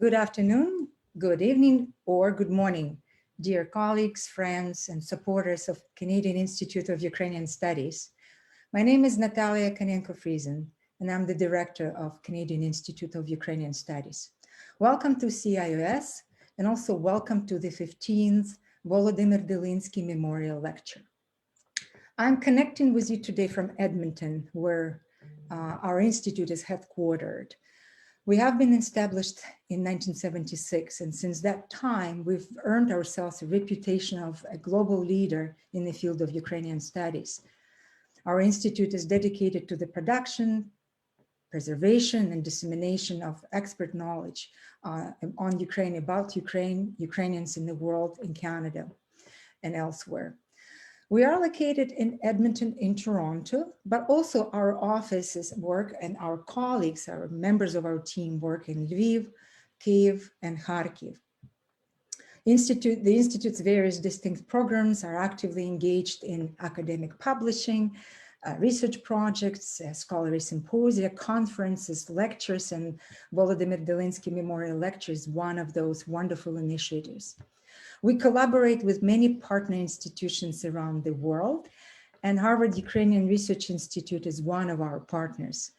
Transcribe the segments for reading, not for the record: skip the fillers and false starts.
Good afternoon, good evening, or good morning, dear colleagues, friends, and supporters of Canadian Institute of Ukrainian Studies. My name is Natalia Konenko-Friesen, and I'm the director of Canadian Institute of Ukrainian Studies. Welcome to CIUS, and also welcome to the 15th Wolodymyr Dylynsky Memorial Lecture. I'm connecting with you today from Edmonton, where our institute is headquartered. We have been established in 1976, and since that time, we've earned ourselves a reputation of a global leader in the field of Ukrainian studies. Our institute is dedicated to the production, preservation, and dissemination of expert knowledge on Ukraine, about Ukraine, Ukrainians in the world, in Canada, and elsewhere. We are located in Edmonton, in Toronto, but also our offices work and our colleagues, our members of our team work in Lviv, Kyiv, and Kharkiv. The Institute's various distinct programs are actively engaged in academic publishing, research projects, scholarly symposia, conferences, lectures, and Wolodymyr Dylynsky Memorial Lecture is one of those wonderful initiatives. We collaborate with many partner institutions around the world, and Harvard Ukrainian Research Institute is one of our partners.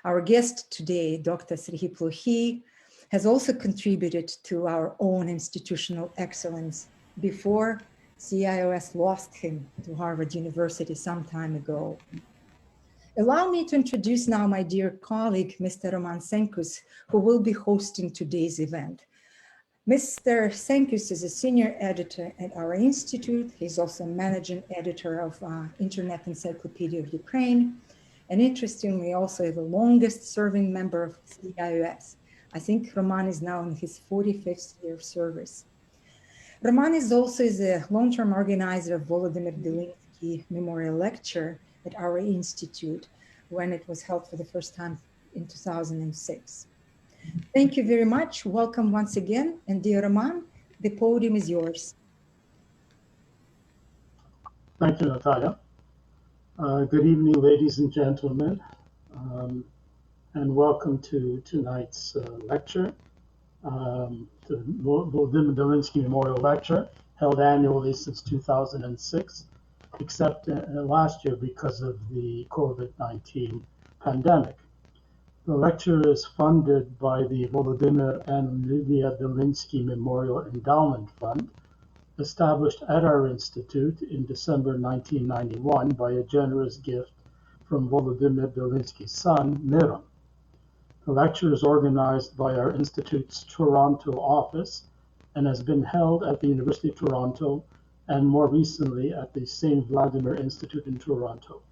Our guest today, Dr. Serhii Plokhii, has also contributed to our own institutional excellence before CIUS lost him to Harvard University some time ago. Allow me to introduce now my dear colleague, Mr. Roman Senkus, who will be hosting today's event. Mr. Senkus is a senior editor at our institute. He's also managing editor of Internet Encyclopedia of Ukraine, and interestingly also the longest serving member of CIUS. I think Roman is now in his 45th year of service. Roman is also a long-term organizer of Wolodymyr Dylynsky Memorial Lecture at our institute when it was held for the first time in 2006. Thank you very much. Welcome once again. And dear Roman, the podium is yours. Thank you, Natalia. Good evening, ladies and gentlemen, and welcome to tonight's lecture, the Wolodymyr Dylynsky Memorial Lecture, held annually since 2006, except last year because of the COVID-19 pandemic. The lecture is funded by the Volodymyr and Lydia Dylynsky Memorial Endowment Fund, established at our institute in December 1991 by a generous gift from Volodymyr Dylynsky's son, Miron. The lecture is organized by our institute's Toronto office and has been held at the University of Toronto and more recently at the St. Vladimir Institute in Toronto.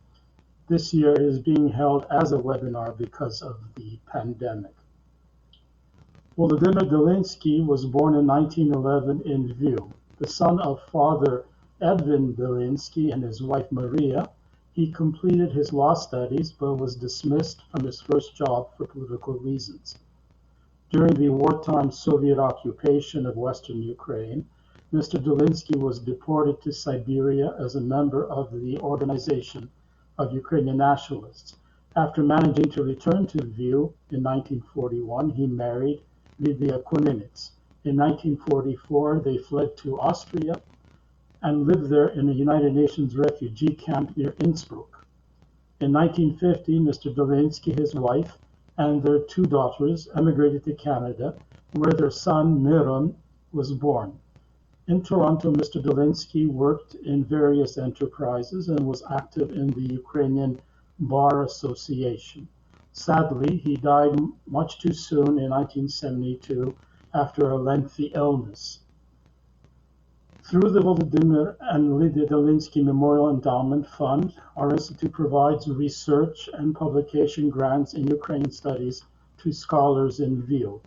This year it is being held as a webinar because of the pandemic. Wolodymyr Dylynsky was born in 1911 in Lviv. The son of Father Edwin Dylynsky and his wife Maria, he completed his law studies but was dismissed from his first job for political reasons. During the wartime Soviet occupation of Western Ukraine, Mr. Dylynsky was deported to Siberia as a member of the Organization of Ukrainian Nationalists. After managing to return to Lviv in 1941, he married Lydia Kuninets. In 1944, they fled to Austria and lived there in a United Nations refugee camp near Innsbruck. In 1950, Mr. Dylynsky, his wife, and their two daughters emigrated to Canada, where their son Miron was born. In Toronto, Mr. Dylynsky worked in various enterprises and was active in the Ukrainian Bar Association. Sadly, he died much too soon in 1972 after a lengthy illness. Through the Volodymyr and Lydia Dylynsky Memorial Endowment Fund, our institute provides research and publication grants in Ukrainian studies to scholars in Lviv.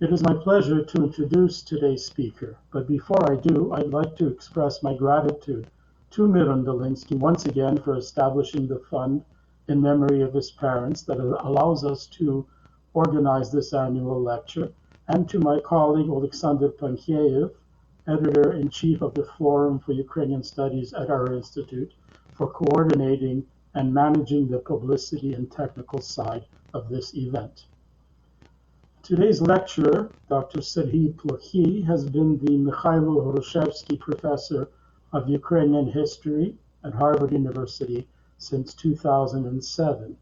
It is my pleasure to introduce today's speaker, but before I do, I'd like to express my gratitude to Miron Dylynsky once again for establishing the fund in memory of his parents that allows us to organize this annual lecture, and to my colleague Alexander Pankiev, editor-in-chief of the Forum for Ukrainian Studies at our institute, for coordinating and managing the publicity and technical side of this event. Today's lecturer, Dr. Serhii Plokhii, has been the Mykhailo Hrushevsky Professor of Ukrainian History at Harvard University since 2007.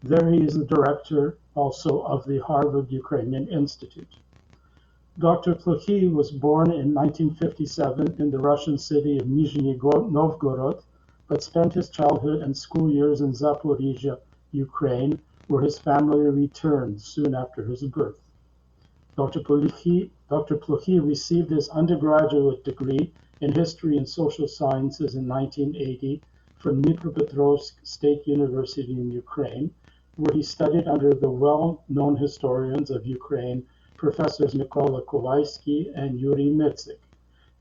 There he is the director also of the Harvard Ukrainian Institute. Dr. Plokhy was born in 1957 in the Russian city of Nizhny Novgorod, but spent his childhood and school years in Zaporizhia, Ukraine, where his family returned soon after his birth. Dr. Plokhy received his undergraduate degree in History and Social Sciences in 1980 from Dnipropetrovsk State University in Ukraine, where he studied under the well-known historians of Ukraine, Professors Mykola Kovalsky and Yuri Mitzik.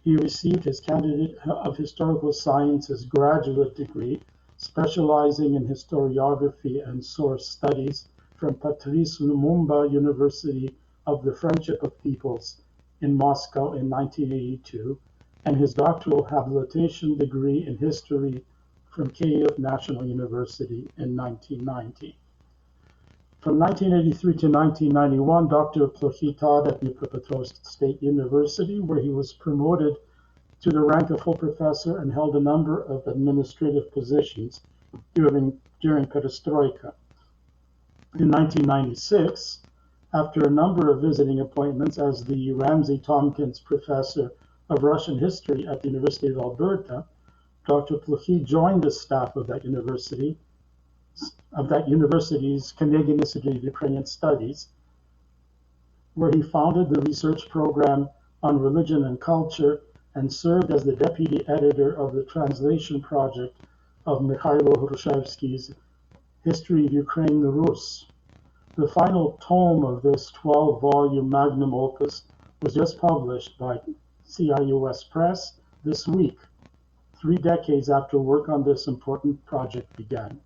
He received his Candidate of Historical Sciences graduate degree, specializing in historiography and source studies from Patrice Lumumba University of the Friendship of Peoples in Moscow in 1982, and his doctoral habilitation degree in history from Kyiv National University in 1990. From 1983 to 1991, Dr. Plokhy taught at Dnipropetrovsk State University, where he was promoted to the rank of full professor and held a number of administrative positions during perestroika. In 1996, after a number of visiting appointments as the Ramsey Tompkins Professor of Russian History at the University of Alberta, Dr. Plokhy joined the staff of that university's Canadian Institute of Ukrainian Studies, where he founded the research program on religion and culture and served as the deputy editor of the translation project of Mykhailo Hrushevsky's History of Ukraine, the Rus. The final tome of this 12-volume magnum opus was just published by CIUS Press this week, 3 decades after work on this important project began.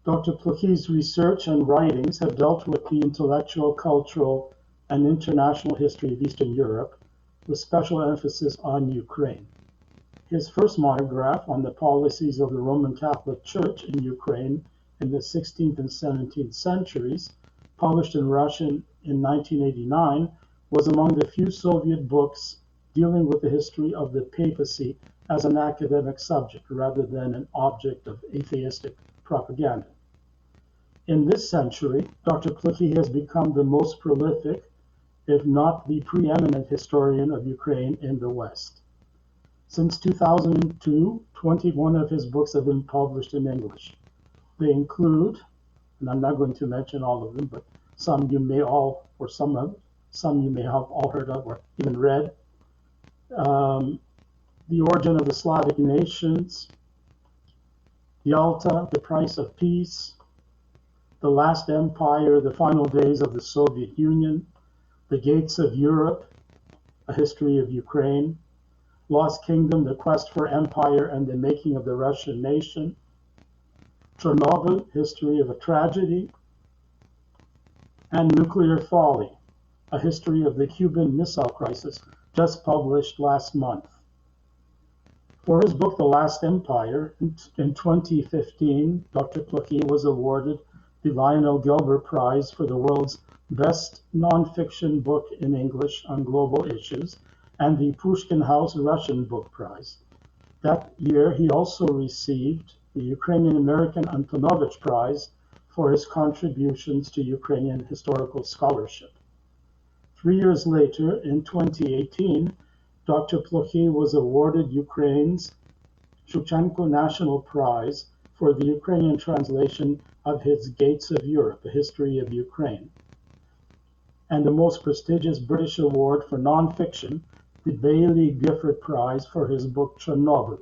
Dr. Plokhy's research and writings have dealt with the intellectual, cultural, and international history of Eastern Europe, with special emphasis on Ukraine. His first monograph on the policies of the Roman Catholic Church in Ukraine in the 16th and 17th centuries, published in Russian in 1989, was among the few Soviet books dealing with the history of the papacy as an academic subject rather than an object of atheistic propaganda. In this century, Dr. Plokhy has become the most prolific, if not the preeminent historian of Ukraine in the West. Since 2002, 21 of his books have been published in English. They include, and I'm not going to mention all of them, but some you may all, or some you may have all heard of or even read. The Origin of the Slavic Nations, Yalta, The Price of Peace, The Last Empire, The Final Days of the Soviet Union, The Gates of Europe, A History of Ukraine, Lost Kingdom, The Quest for Empire and the Making of the Russian Nation, Chernobyl, History of a Tragedy, and Nuclear Folly, A History of the Cuban Missile Crisis, just published last month. For his book, The Last Empire, in 2015, Dr. Plokhy was awarded the Lionel Gelber Prize for the world's best nonfiction book in English on global issues, and the Pushkin House Russian Book Prize. That year, he also received the Ukrainian American Antonovich Prize for his contributions to Ukrainian historical scholarship. 3 years later, in 2018, Dr. Plokhy was awarded Ukraine's Shevchenko National Prize for the Ukrainian translation of his Gates of Europe, A History of Ukraine, and the most prestigious British award for nonfiction, the Baillie Gifford Prize for his book Chernobyl.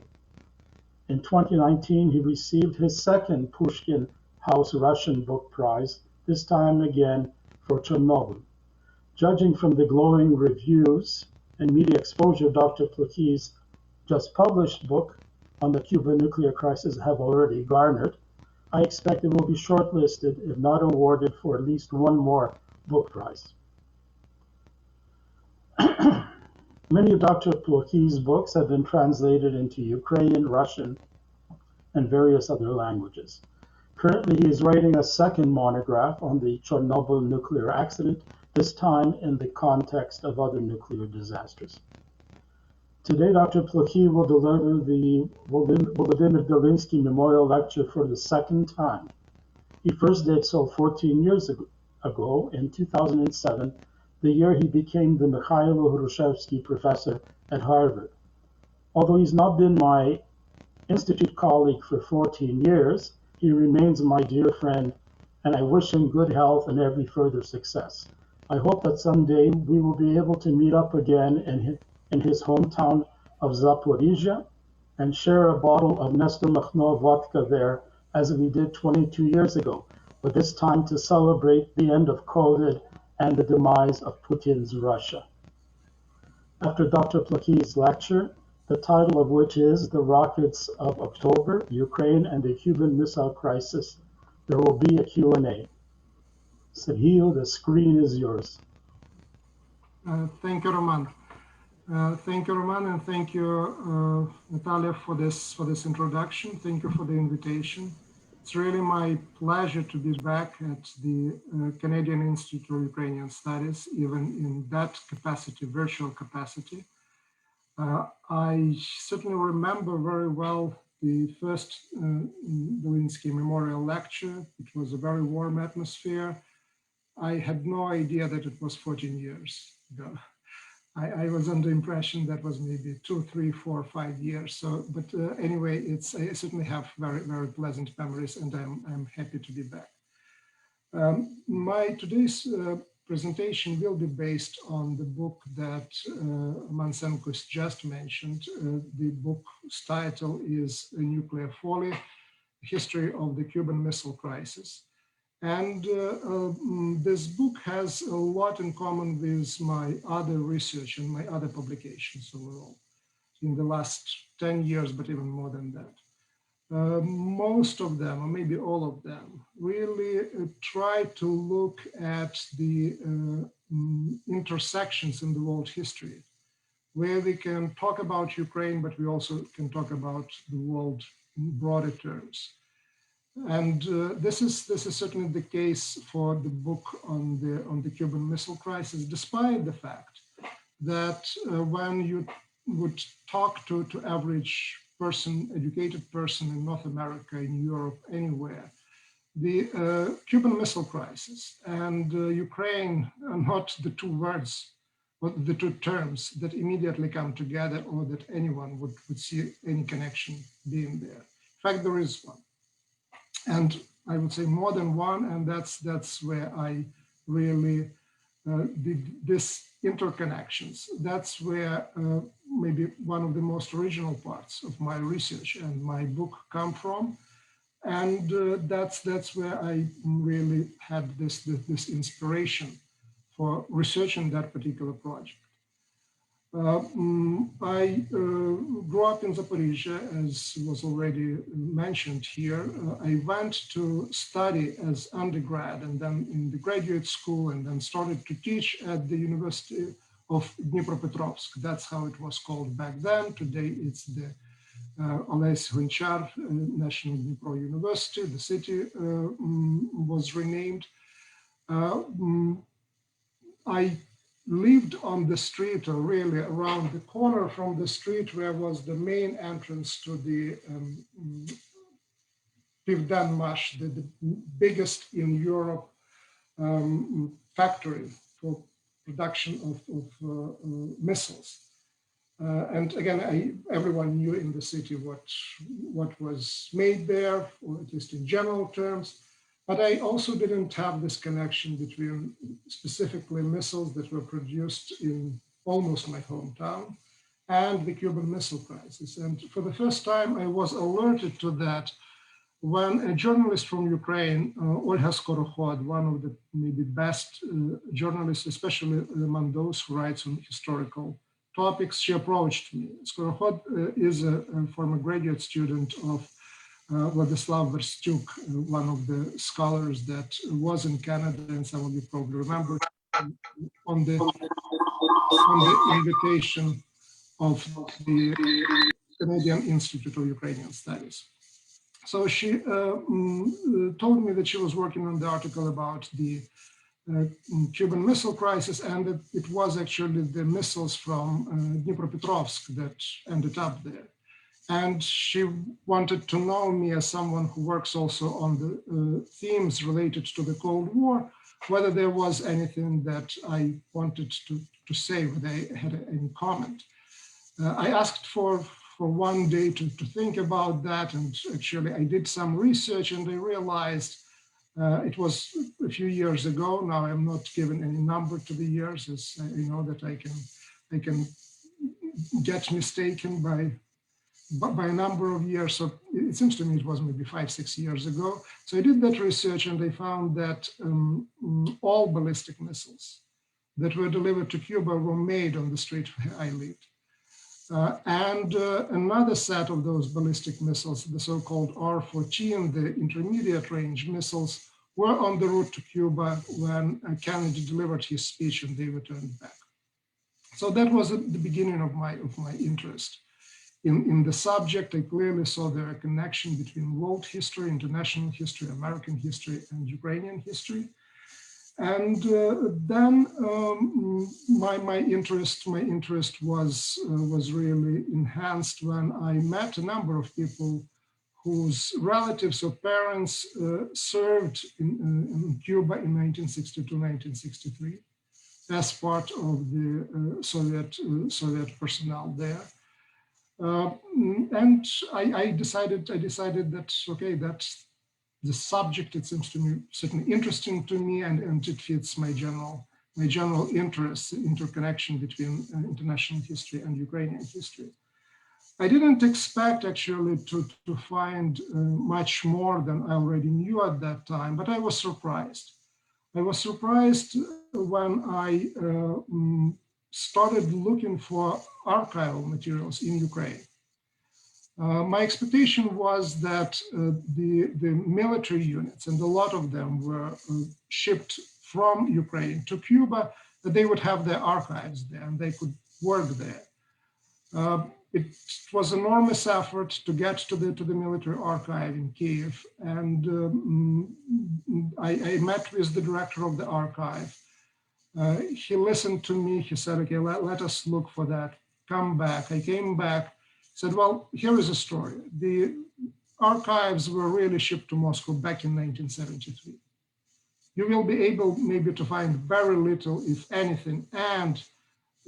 In 2019, he received his second Pushkin House Russian Book Prize, this time again for Chernobyl. Judging from the glowing reviews and media exposure Dr. Plokhy's just published book on the Cuban nuclear crisis have already garnered, I expect it will be shortlisted, if not awarded, for at least one more book prize. Many of Dr. Plokhy's books have been translated into Ukrainian, Russian, and various other languages. Currently, he is writing a second monograph on the Chernobyl nuclear accident, this time in the context of other nuclear disasters. Today, Dr. Plokhy will deliver the Wolodymyr Dylynsky Memorial Lecture for the second time. He first did so 14 years ago, in 2007, the year he became the Mykhailo Hrushevs'kyi Professor at Harvard. Although he's not been my institute colleague for 14 years, he remains my dear friend, and I wish him good health and every further success. I hope that someday we will be able to meet up again in his hometown of Zaporizhia and share a bottle of Nestor Makhno vodka there as we did 22 years ago, but this time to celebrate the end of COVID and the demise of Putin's Russia. After Dr. Plokhy's lecture, the title of which is The Rockets of October, Ukraine and the Cuban Missile Crisis, there will be a Q&A. Serhii, the screen is yours. Thank you, Roman. Thank you, Roman, and thank you, Natalia, for this introduction. Thank you for the invitation. It's really my pleasure to be back at the Canadian Institute of Ukrainian Studies, even in that capacity, virtual capacity. I certainly remember very well the first Dylynsky Memorial Lecture. It was a very warm atmosphere. I had no idea that it was 14 years ago. I was under the impression that was maybe 2, 3, 4, 5 years. So, but anyway, I certainly have very, very pleasant memories, and I'm happy to be back. My today's presentation will be based on the book that Mansenko's just mentioned. The book's title is Nuclear Folly, History of the Cuban Missile Crisis. And this book has a lot in common with my other research and my other publications overall in the last 10 years, but even more than that. Most of them, or maybe all of them, really try to look at the intersections in the world history, where we can talk about Ukraine, but we also can talk about the world in broader terms. And this is certainly the case for the book on the Cuban Missile Crisis, despite the fact that when you would talk to average person, educated person in North America, in Europe, anywhere, the Cuban Missile Crisis and Ukraine are not the two words, but the two terms that immediately come together or that anyone would see any connection being there. In fact, there is one. And I would say more than one, and that's where I really did this interconnections. That's where maybe one of the most original parts of my research and my book come from, and that's where I really had this inspiration for researching that particular project. I grew up in Zaporizhia, as was already mentioned here. I went to study as undergrad and then in the graduate school, and then started to teach at the University of Dnipropetrovsk. That's how it was called back then. Today it's the Oles Hunchar National Dnipro University. The city was renamed. I lived on the street, or really around the corner from the street where was the main entrance to the Pivdenmash, the biggest in Europe factory for production of missiles. And again, everyone knew in the city what was made there, or at least in general terms. But I also didn't have this connection between specifically missiles that were produced in almost my hometown and the Cuban Missile Crisis. And for the first time, I was alerted to that when a journalist from Ukraine, Olga Skorokhod, one of the maybe best journalists, especially among those who writes on historical topics, she approached me. Skorokhod is a former graduate student of Vladislav Verstyuk, one of the scholars that was in Canada, and some of you probably remember, on the invitation of the Canadian Institute of Ukrainian Studies. So she told me that she was working on the article about the Cuban Missile Crisis, and that it was actually the missiles from Dnipropetrovsk that ended up there. And she wanted to know me as someone who works also on the themes related to the Cold War, whether there was anything that I wanted to say, whether I had any comment. I asked for one day to think about that, and actually I did some research, and I realized it was a few years ago. Now I'm not given any number to the years, as I know that I can get mistaken by a number of years. So it seems to me it was maybe 5-6 years ago. So I did that research, and I found that all ballistic missiles that were delivered to Cuba were made on the street where I lived. And another set of those ballistic missiles, the so-called R-14, the intermediate range missiles, were on the route to Cuba when Kennedy delivered his speech and they returned back. So that was the beginning of my interest in the subject. I clearly saw there a connection between world history, international history, American history, and Ukrainian history. And then my interest was really enhanced when I met a number of people whose relatives or parents served in Cuba in 1962-1963 as part of the Soviet personnel there. And I decided that, okay, that's the subject, it seems to me certainly interesting to me, and it fits my general interest, interconnection between international history and Ukrainian history. I didn't expect actually to find much more than I already knew at that time, but I was surprised. I was surprised when I started looking for archival materials in Ukraine. My expectation was that the military units, and a lot of them were shipped from Ukraine to Cuba, that they would have their archives there and they could work there. It was an enormous effort to get to the military archive in Kyiv, and I met with the director of the archive. He listened to me. He said, okay, let us look for that. Come back. I came back. Said, well, here is a story. The archives were really shipped to Moscow back in 1973. You will be able maybe to find very little, if anything, and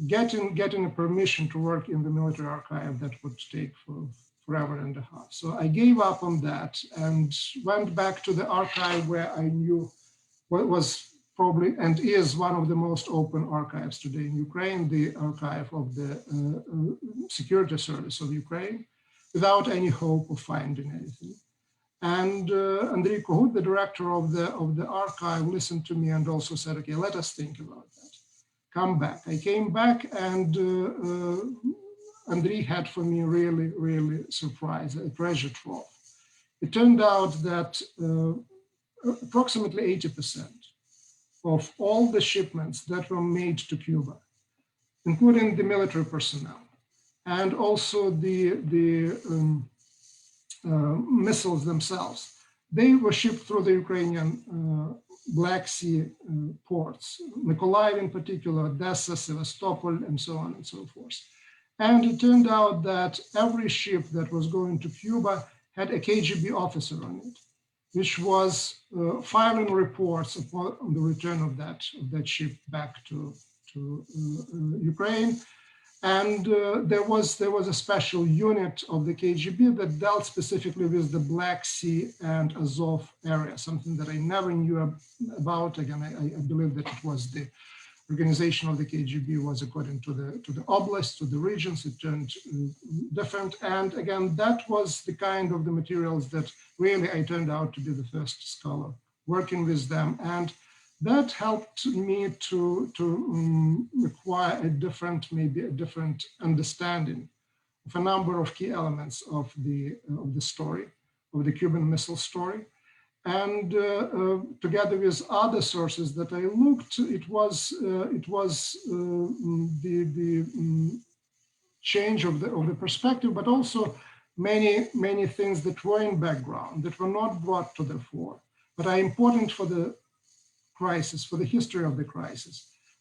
getting a permission to work in the military archive, that would take forever and a half. So I gave up on that and went back to the archive where I knew what was probably and is one of the most open archives today in Ukraine, the archive of the Security Service of Ukraine, without any hope of finding anything. And Andriy Kohut, the director of the archive, listened to me and also said, okay, let us think about that. Come back. I came back, and Andriy had for me really surprise, a treasure trove. It turned out that approximately 80% of all the shipments that were made to Cuba, including the military personnel, and also the missiles themselves, they were shipped through the Ukrainian Black Sea ports, Mykolaiv in particular, Odessa, Sevastopol, and so on and so forth. And it turned out that every ship that was going to Cuba had a KGB officer on it, which was filing reports on the return of that ship back to Ukraine. And there was a special unit of the KGB that dealt specifically with the Black Sea and Azov area, something that I never knew about. Again, I believe that it was the organization of the KGB was according to the oblasts, to the regions. It turned different. And again, that was the kind of the materials that really I turned out to be the first scholar working with them. And that helped me to acquire maybe a different understanding of a number of key elements of the story, of the Cuban Missile story. And together with other sources that I looked, it was the change of the perspective, but also many things that were in background, that were not brought to the fore, but are important for the crisis, for the history of the crisis,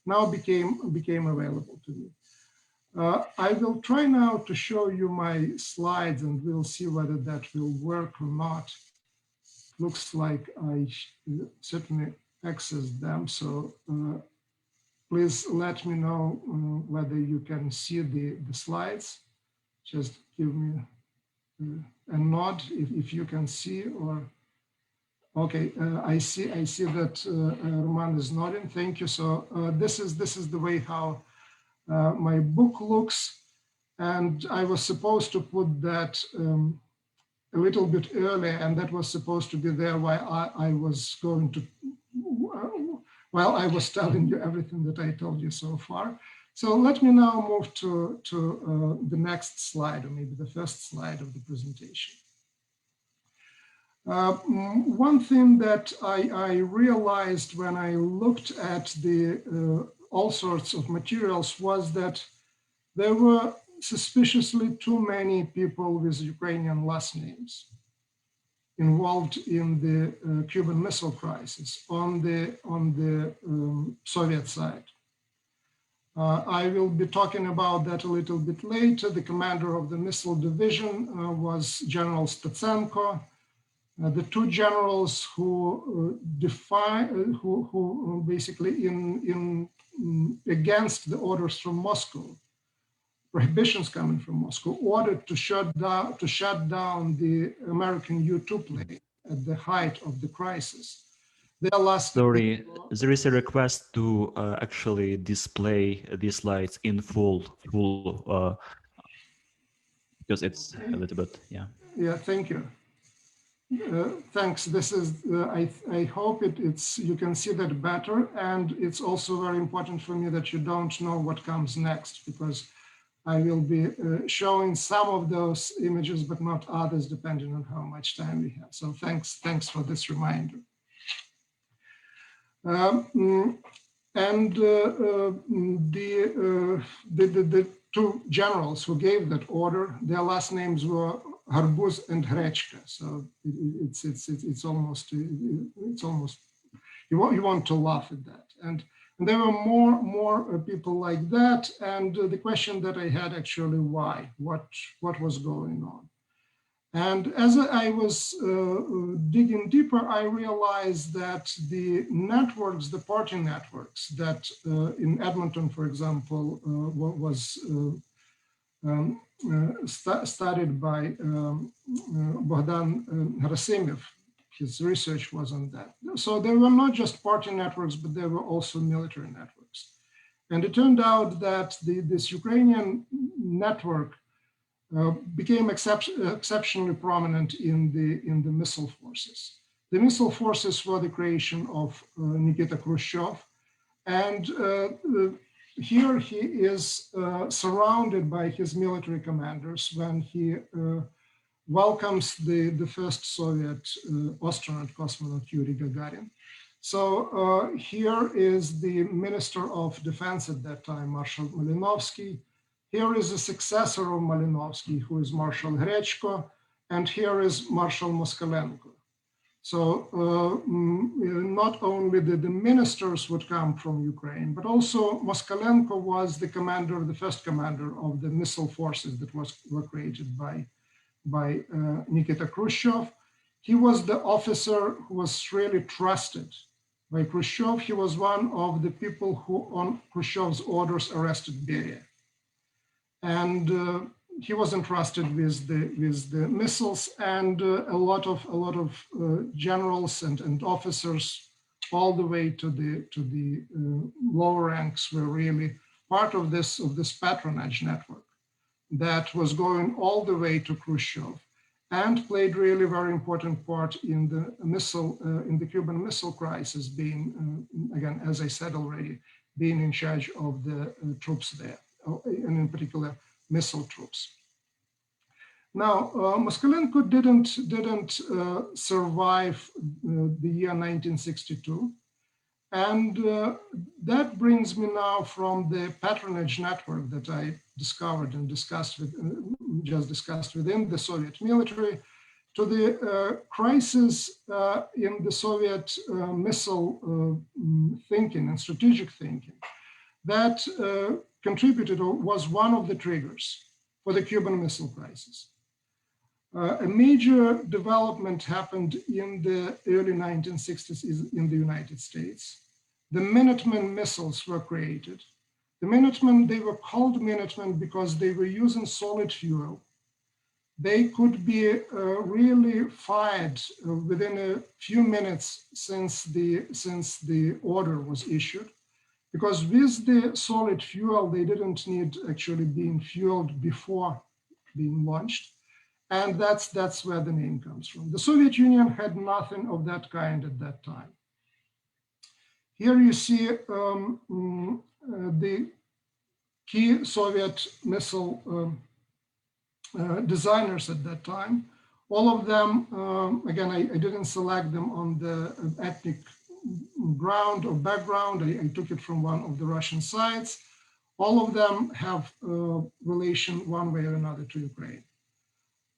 now became available to me. I will try now to show you my slides, and we'll see whether that will work or not. Looks like I certainly accessed them, so please let me know whether you can see the slides. Just give me a nod if you can see, or okay, I see that Roman is nodding. Thank you. So this is the way how my book looks, and I was supposed to put that a little bit earlier, and that was supposed to be there while I was going to, while I was telling you everything that I told you so far. So let me now move to the next slide, or maybe the first slide of the presentation. One thing that I realized when I looked at the all sorts of materials was that there were suspiciously too many people with Ukrainian last names involved in the Cuban Missile Crisis on the Soviet side. I will be talking about that a little bit later. The commander of the missile division was General Statsenko. The two generals who basically against the orders from Moscow, prohibitions coming from Moscow, ordered to shut down the American U-2 plane at the height of the crisis. Their last Sorry, there is a request to actually display these slides in full, because it's a little bit, yeah. Yeah, thank you. Thanks. This is, I hope you can see that better. And it's also very important for me that you don't know what comes next, because I will be showing some of those images, but not others, depending on how much time we have. So thanks for this reminder. The two generals who gave that order, their last names were Arbuz and Hrechka. So it's almost you want to laugh at that. And there were more people like that. And the question that I had actually, why? What was going on? And as I was digging deeper, I realized that the networks, the party networks that in Edmonton, for example, was studied by Bogdan Gerasimov. His research was on that. So there were not just party networks, but there were also military networks. And it turned out that this Ukrainian network became exceptionally prominent in the missile forces. The missile forces were the creation of Nikita Khrushchev, and here he is surrounded by his military commanders when he welcomes the first Soviet astronaut cosmonaut Yuri Gagarin. So here is the Minister of Defense at that time, Marshal Malinovsky. Here is a successor of Malinovsky, who is Marshal Hrechko, and here is Marshal Moskalenko. So not only the ministers would come from Ukraine, but also Moskalenko was the commander, the first commander of the missile forces that were created by Nikita Khrushchev. He was the officer who was really trusted by Khrushchev. He was one of the people who, on Khrushchev's orders, arrested Beria. And he was entrusted with the missiles, and a lot of generals and officers, all the way to the lower ranks, were really part of this patronage network that was going all the way to Khrushchev, and played really very important part in the in the Cuban Missile Crisis, being again, as I said already, being in charge of the troops there, and in particular missile troops. Now, Moskalenko didn't survive the year 1962, And that brings me now from the patronage network that I discovered and discussed within the Soviet military to the crisis in the Soviet missile thinking and strategic thinking that contributed or was one of the triggers for the Cuban Missile Crisis. A major development happened in the early 1960s in the United States. The Minuteman missiles were created. The Minutemen, they were called Minutemen because they were using solid fuel. They could be really fired within a few minutes since the order was issued, because with the solid fuel, they didn't need actually being fueled before being launched. And that's where the name comes from. The Soviet Union had nothing of that kind at that time. Here you see the key Soviet missile designers at that time. All of them, again, I didn't select them on the ethnic ground or background. I took it from one of the Russian sites. All of them have relation one way or another to Ukraine.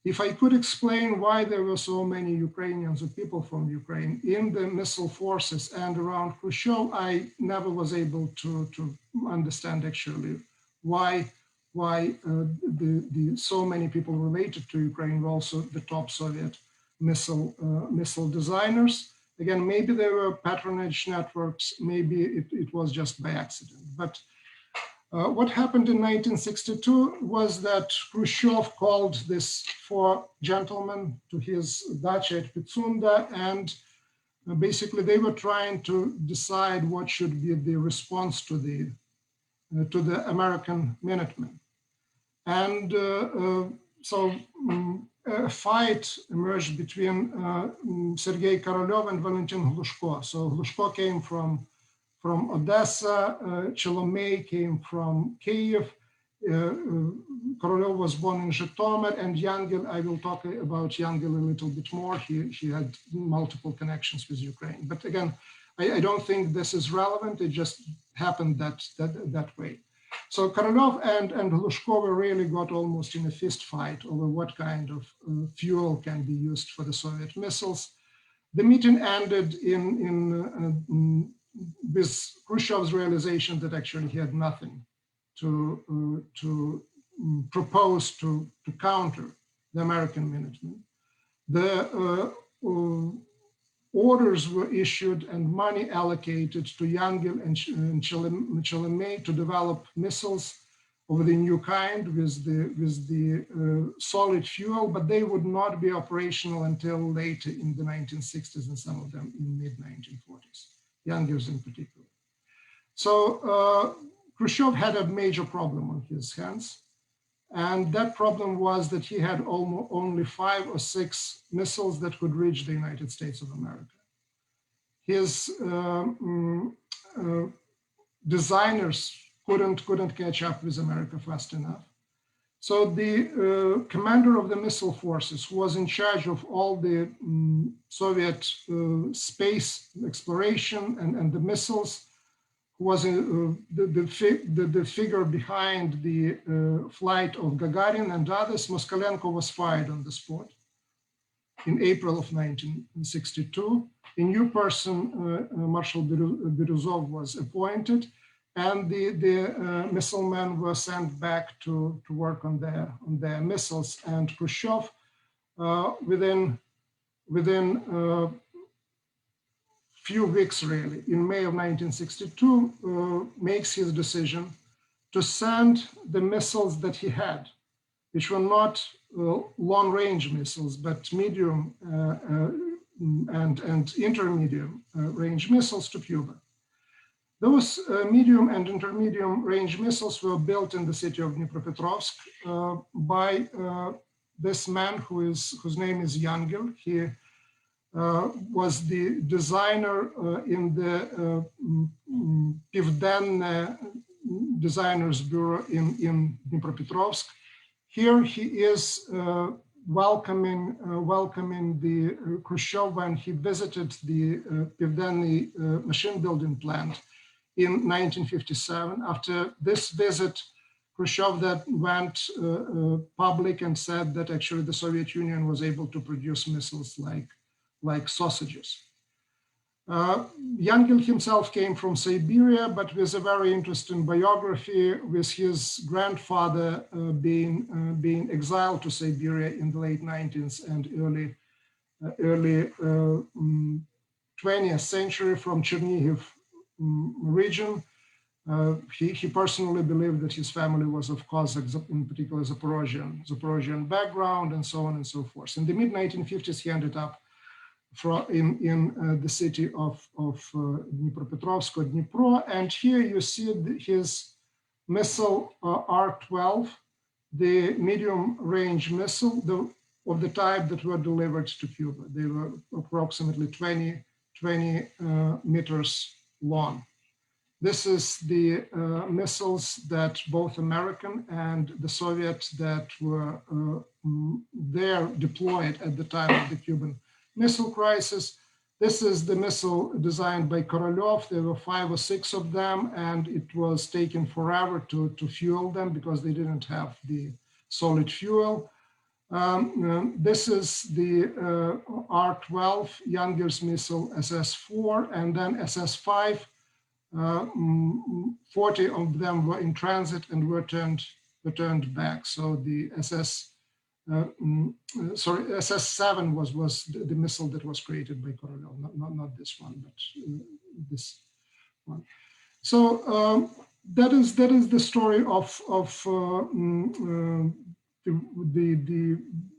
If I could explain why there were so many Ukrainians or people from Ukraine in the missile forces and around Khrushchev, I never was able to understand actually why so many people related to Ukraine were also the top Soviet missile designers. Again, maybe there were patronage networks, maybe it was just by accident. But what happened in 1962 was that Khrushchev called these four gentlemen to his dacha at Pitsunda, and basically they were trying to decide what should be the response to the American Minutemen. And so a fight emerged between Sergei Korolev and Valentin Hlushko. So Hlushko came from Odessa, Chelomey came from Kiev, Korolev was born in Zhytomyr, and Yangel, I will talk about Yangel a little bit more. He had multiple connections with Ukraine. But again, I don't think this is relevant. It just happened that way. So Korolev and Hlushko really got almost in a fist fight over what kind of fuel can be used for the Soviet missiles. The meeting ended with Khrushchev's realization that actually he had nothing to propose to counter the American Minutemen. The orders were issued and money allocated to Yangel and Chelomey to develop missiles of the new kind with the solid fuel, but they would not be operational until later in the 1960s and some of them in mid-1940s. Yangel's in particular. So Khrushchev had a major problem on his hands. And that problem was that he had only 5 or 6 missiles that could reach the United States of America. His designers couldn't catch up with America fast enough. So the commander of the missile forces, who was in charge of all the Soviet space exploration and the missiles, who was the figure behind the flight of Gagarin and others, Moskalenko, was fired on the spot in April of 1962. A new person, Marshal Biruzov, was appointed, and the missile men were sent back to work on their missiles. And Khrushchev, within few weeks, really, in May of 1962, makes his decision to send the missiles that he had, which were not long-range missiles, but medium and intermediate range missiles to Cuba. Those medium and intermediate range missiles were built in the city of Dnipropetrovsk by this man whose name is Yangel. He was the designer in the Pivden Designers Bureau in Dnipropetrovsk. Here he is welcoming the Khrushchev when he visited the Pivdennyi machine building plant in 1957. After this visit, Khrushchev that went public and said that actually the Soviet Union was able to produce missiles like sausages. Yangel himself came from Siberia, but with a very interesting biography, with his grandfather being exiled to Siberia in the late 19th and early 20th century from Chernihiv region. He personally believed that his family was of Cossack, in particular Zaporozhian background, and so on and so forth. In the mid-1950s, he ended up in the city of Dnipropetrovsk, Dnipro, and here you see his missile R-12, the medium-range missile of the type that were delivered to Cuba. They were approximately 20 meters long. This is the missiles that both American and the Soviet that were there deployed at the time of the Cuban Missile Crisis. This is the missile designed by Korolev. There were 5 or 6 of them, and it was taken forever to fuel them because they didn't have the solid fuel. This is the R-12, Yanger's missile SS-4, and then SS-5. 40 of them were in transit and were returned back. So the SS-7 was the missile that was created by Korolev, not this one, but this one. So that is the story of the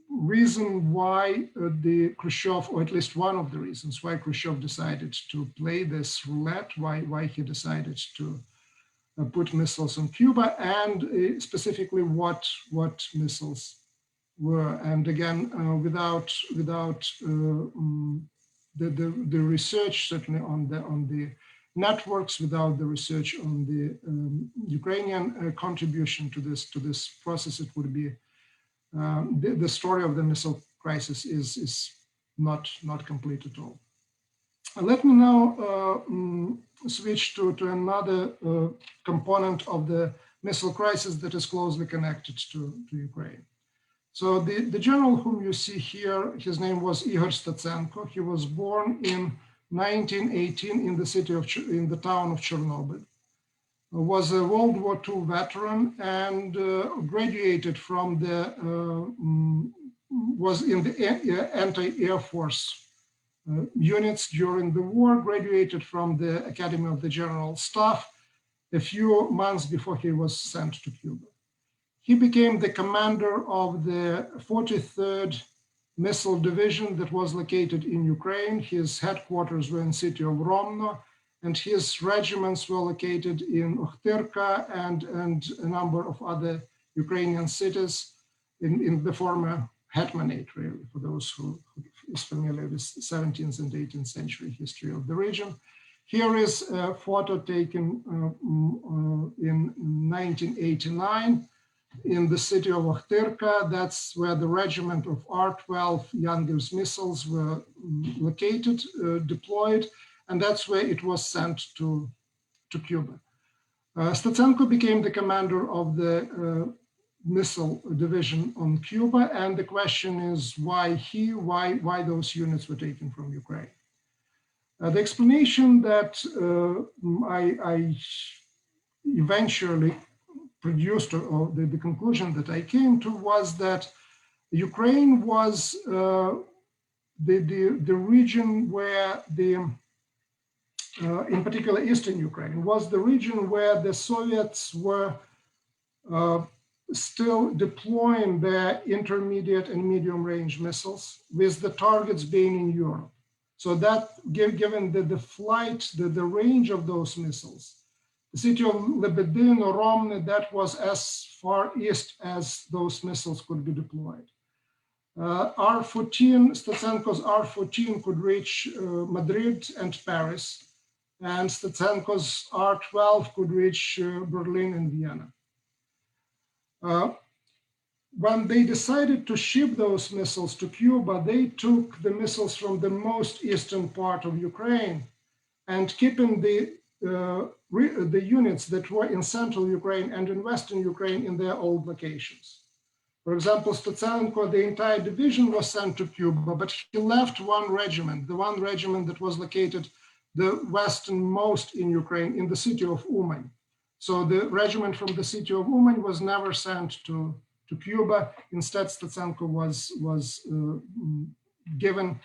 reason why the Khrushchev, or at least one of the reasons why Khrushchev decided to play this roulette, why he decided to put missiles on Cuba, and specifically what missiles were. And again, without the research certainly on the networks, without the research on the Ukrainian contribution to this process, it would be the story of the missile crisis is not complete at all. Let me now switch to another component of the missile crisis that is closely connected to Ukraine. So the general whom you see here, his name was Igor Statsenko. He was born in 1918 in the town of Chernobyl. Was a World War II veteran and graduated from was in the anti-air force units during the war, graduated from the Academy of the General Staff a few months before he was sent to Cuba. He became the commander of the 43rd Missile Division that was located in Ukraine. His headquarters were in the city of Romno, and his regiments were located in Ohtyrka and a number of other Ukrainian cities in the former Hetmanate, really, for those who is familiar with 17th and 18th century history of the region. Here is a photo taken in 1989 in the city of Ohtyrka. That's where the regiment of R-12 Yanger's missiles were located, deployed, and that's where it was sent to Cuba. Statsenko became the commander of the missile division on Cuba, and the question is why those units were taken from Ukraine. The explanation that I eventually produced, or the conclusion that I came to, was that Ukraine was the region where in particular Eastern Ukraine, was the region where the Soviets were still deploying their intermediate and medium range missiles, with the targets being in Europe. So that, given the flight, the range of those missiles, the city of Lebedin or Romny, that was as far east as those missiles could be deployed. R-14, Statsenko's R-14 could reach Madrid and Paris, and Statsenko's R-12 could reach Berlin and Vienna. when they decided to ship those missiles to Cuba, they took the missiles from the most eastern part of Ukraine and keeping the units that were in central Ukraine and in western Ukraine in their old locations. For example, Stetsenko, the entire division was sent to Cuba, but he left one regiment, the one regiment that was located the westernmost in Ukraine, in the city of Umань. So the regiment from the city of Umань was never sent to Cuba. Instead, Stetsenko was given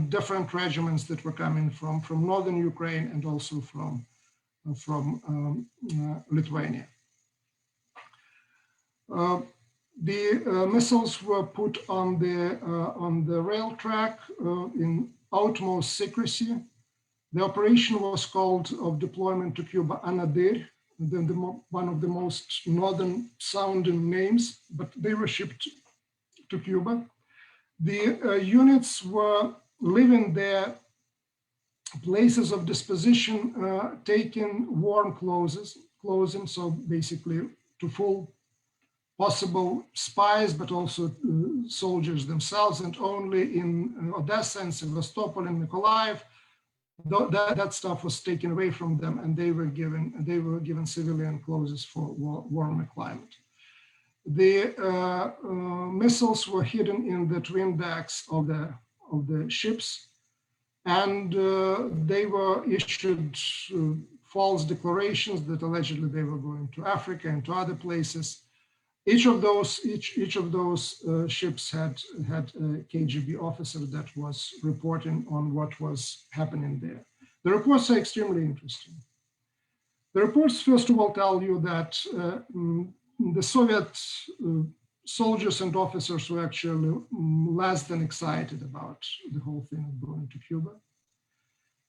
different regiments that were coming from northern Ukraine and also from Lithuania. The missiles were put on the rail track in utmost secrecy. The operation was called of deployment to Cuba Anadyr, one of the most northern sounding names, but they were shipped to Cuba. The units were leaving their places of disposition, taking warm clothing, so basically to full possible spies, but also soldiers themselves, and only in Odessa and Sevastopol and Mykolaiv, that stuff was taken away from them, and they were given civilian clothes for warmer climate. The missiles were hidden in the twin decks of the ships, and they were issued false declarations that allegedly they were going to Africa and to other places. Each of those ships had a KGB officer that was reporting on what was happening there. The reports are extremely interesting. The reports, first of all, tell you that the Soviet soldiers and officers were actually less than excited about the whole thing of going to Cuba.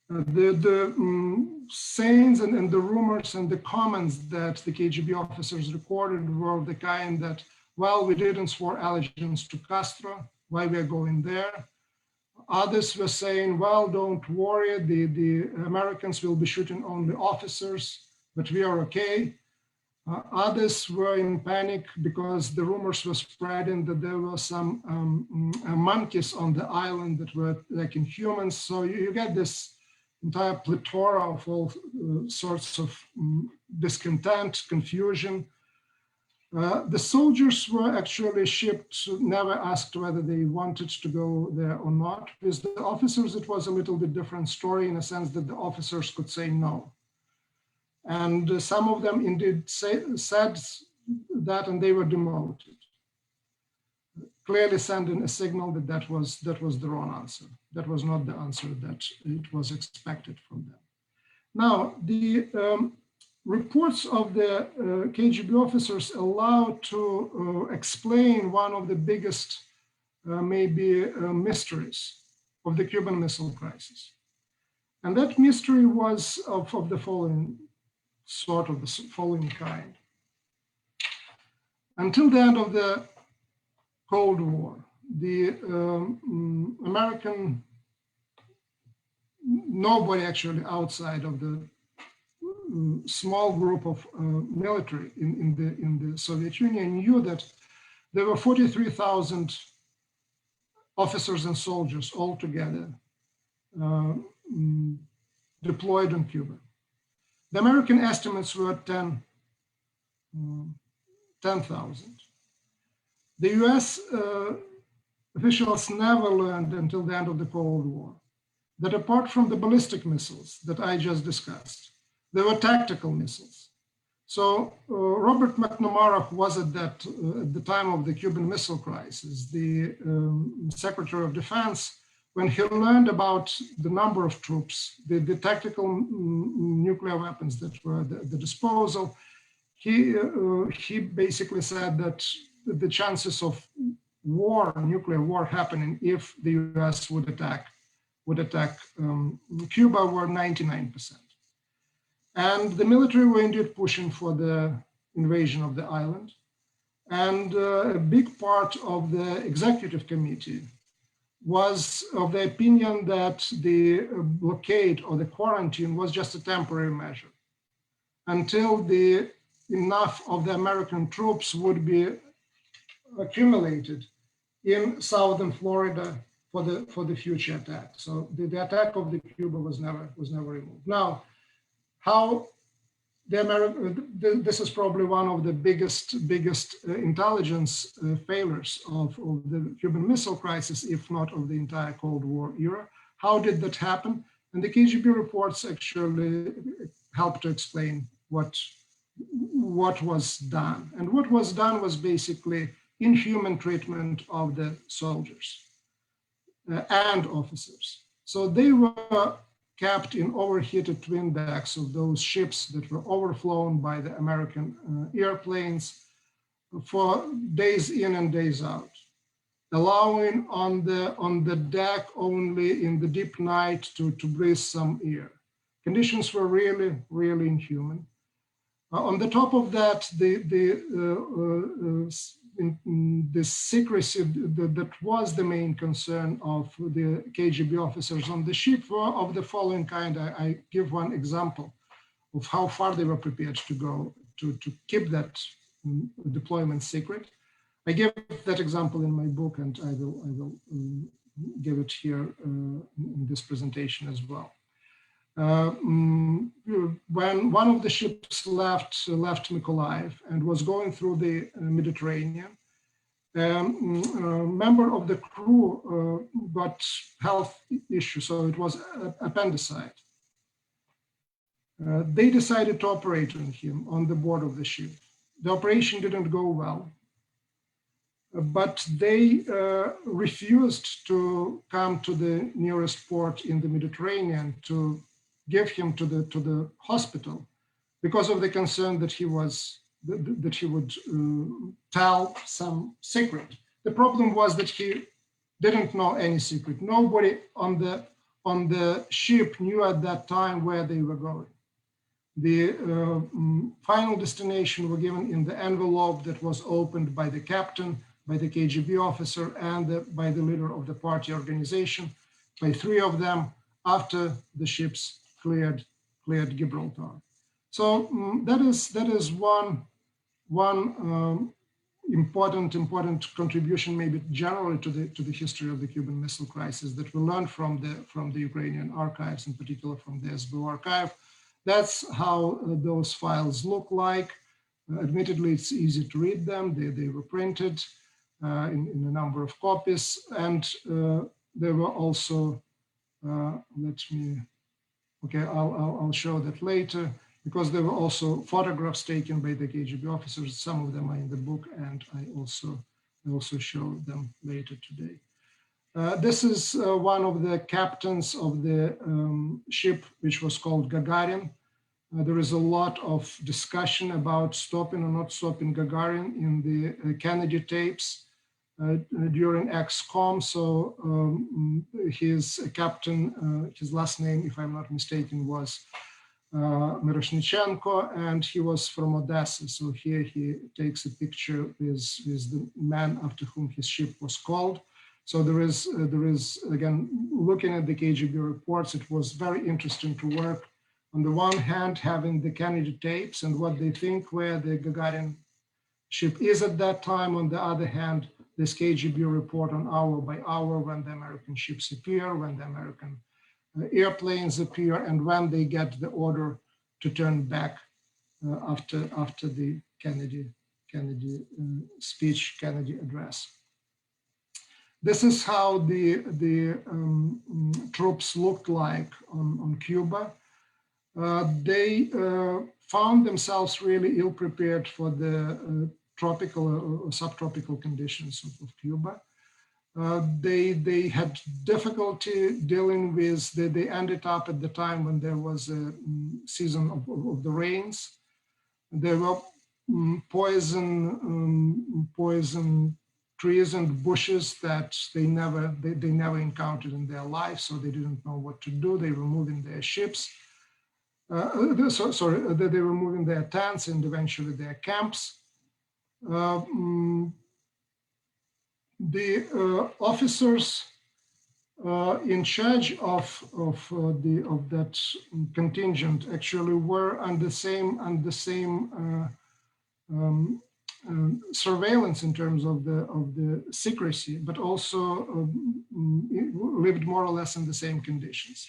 The sayings and the rumors and the comments that the KGB officers recorded were the kind that, well, we didn't swear allegiance to Castro, why we are going there. Others were saying, well, don't worry, the Americans will be shooting only officers, but we are okay. Others were in panic because the rumors were spreading that there were some monkeys on the island that were like humans. So you get this entire plethora of all sorts of discontent, confusion. The soldiers were actually shipped, never asked whether they wanted to go there or not. With the officers, it was a little bit different story in a sense that the officers could say no. And some of them indeed said that, and they were demoted, clearly sending a signal that that was the wrong answer. That was not the answer that it was expected from them. Now, the reports of the KGB officers allow to explain one of the biggest, mysteries of the Cuban Missile Crisis. And that mystery was of the following kind. Until the end of the Cold War, the nobody actually outside of the small group of military in the Soviet Union knew that there were 43,000 officers and soldiers altogether deployed on Cuba. The American estimates were 10,000. The US officials never learned until the end of the Cold War that apart from the ballistic missiles that I just discussed, there were tactical missiles. So Robert McNamara was at the time of the Cuban Missile Crisis, the Secretary of Defense, when he learned about the number of troops, the tactical nuclear weapons that were at the disposal, he basically said that the chances of nuclear war happening if the US would attack Cuba were 99%. And the military were indeed pushing for the invasion of the island. And a big part of the executive committee was of the opinion that the blockade or the quarantine was just a temporary measure until enough of the American troops would be accumulated in southern Florida for the future attack. So the attack of the Cuba was never removed. Now, how this is probably one of the biggest intelligence failures of the Cuban Missile Crisis, if not of the entire Cold War era. How did that happen? And the KGB reports actually help to explain what was done. And what was done was basically inhuman treatment of the soldiers and officers. So they were kept in overheated twin decks of those ships that were overflown by the American airplanes for days in and days out, allowing on the deck only in the deep night to breathe some air. Conditions were really, really inhuman. On the top of that, the secrecy that was the main concern of the KGB officers on the ship were of the following kind. I give one example of how far they were prepared to go to keep that deployment secret. I give that example in my book, and I will give it here in this presentation as well. When one of the ships left Mykolaiv and was going through the Mediterranean, a member of the crew got health issues, so it was appendicite. They decided to operate on him on the board of the ship. The operation didn't go well, but they refused to come to the nearest port in the Mediterranean to give him to the hospital because of the concern that he would tell some secret. The problem was that he didn't know any secret. Nobody on the ship knew at that time where they were going. The final destination were given in the envelope that was opened by the captain, by the KGB officer, and by the leader of the party organization, by three of them after the ships cleared Gibraltar. So that is one important contribution, maybe generally to the history of the Cuban Missile Crisis that we learned from the Ukrainian archives, in particular from the SBU archive. That's how those files look like. Admittedly, it's easy to read them. They were printed in a number of copies, and there were also I'll show that later, because there were also photographs taken by the KGB officers. Some of them are in the book, and I also show them later today. This is one of the captains of the ship, which was called Gagarin. There is a lot of discussion about stopping or not stopping Gagarin in the Kennedy tapes during XCOM. So his captain, his last name, if I'm not mistaken, was Miroshnichenko, and he was from Odessa. So here he takes a picture with the man after whom his ship was called. So there is again, looking at the KGB reports, it was very interesting to work. On the one hand, having the Kennedy tapes and what they think where the Gagarin ship is at that time. On the other hand, this KGB report on hour by hour when the American ships appear, when the American airplanes appear, and when they get the order to turn back after the Kennedy speech, Kennedy address. This is how the troops looked like on Cuba. They found themselves really ill-prepared for the tropical or subtropical conditions of Cuba. They had difficulty dealing with, they ended up at the time when there was a season of the rains. There were poison trees and bushes that they never encountered in their life, so they didn't know what to do. They were moving their ships. They were moving their tents and eventually their camps. The officers in charge of that contingent actually were on the same surveillance in terms of the secrecy, but also lived more or less in the same conditions.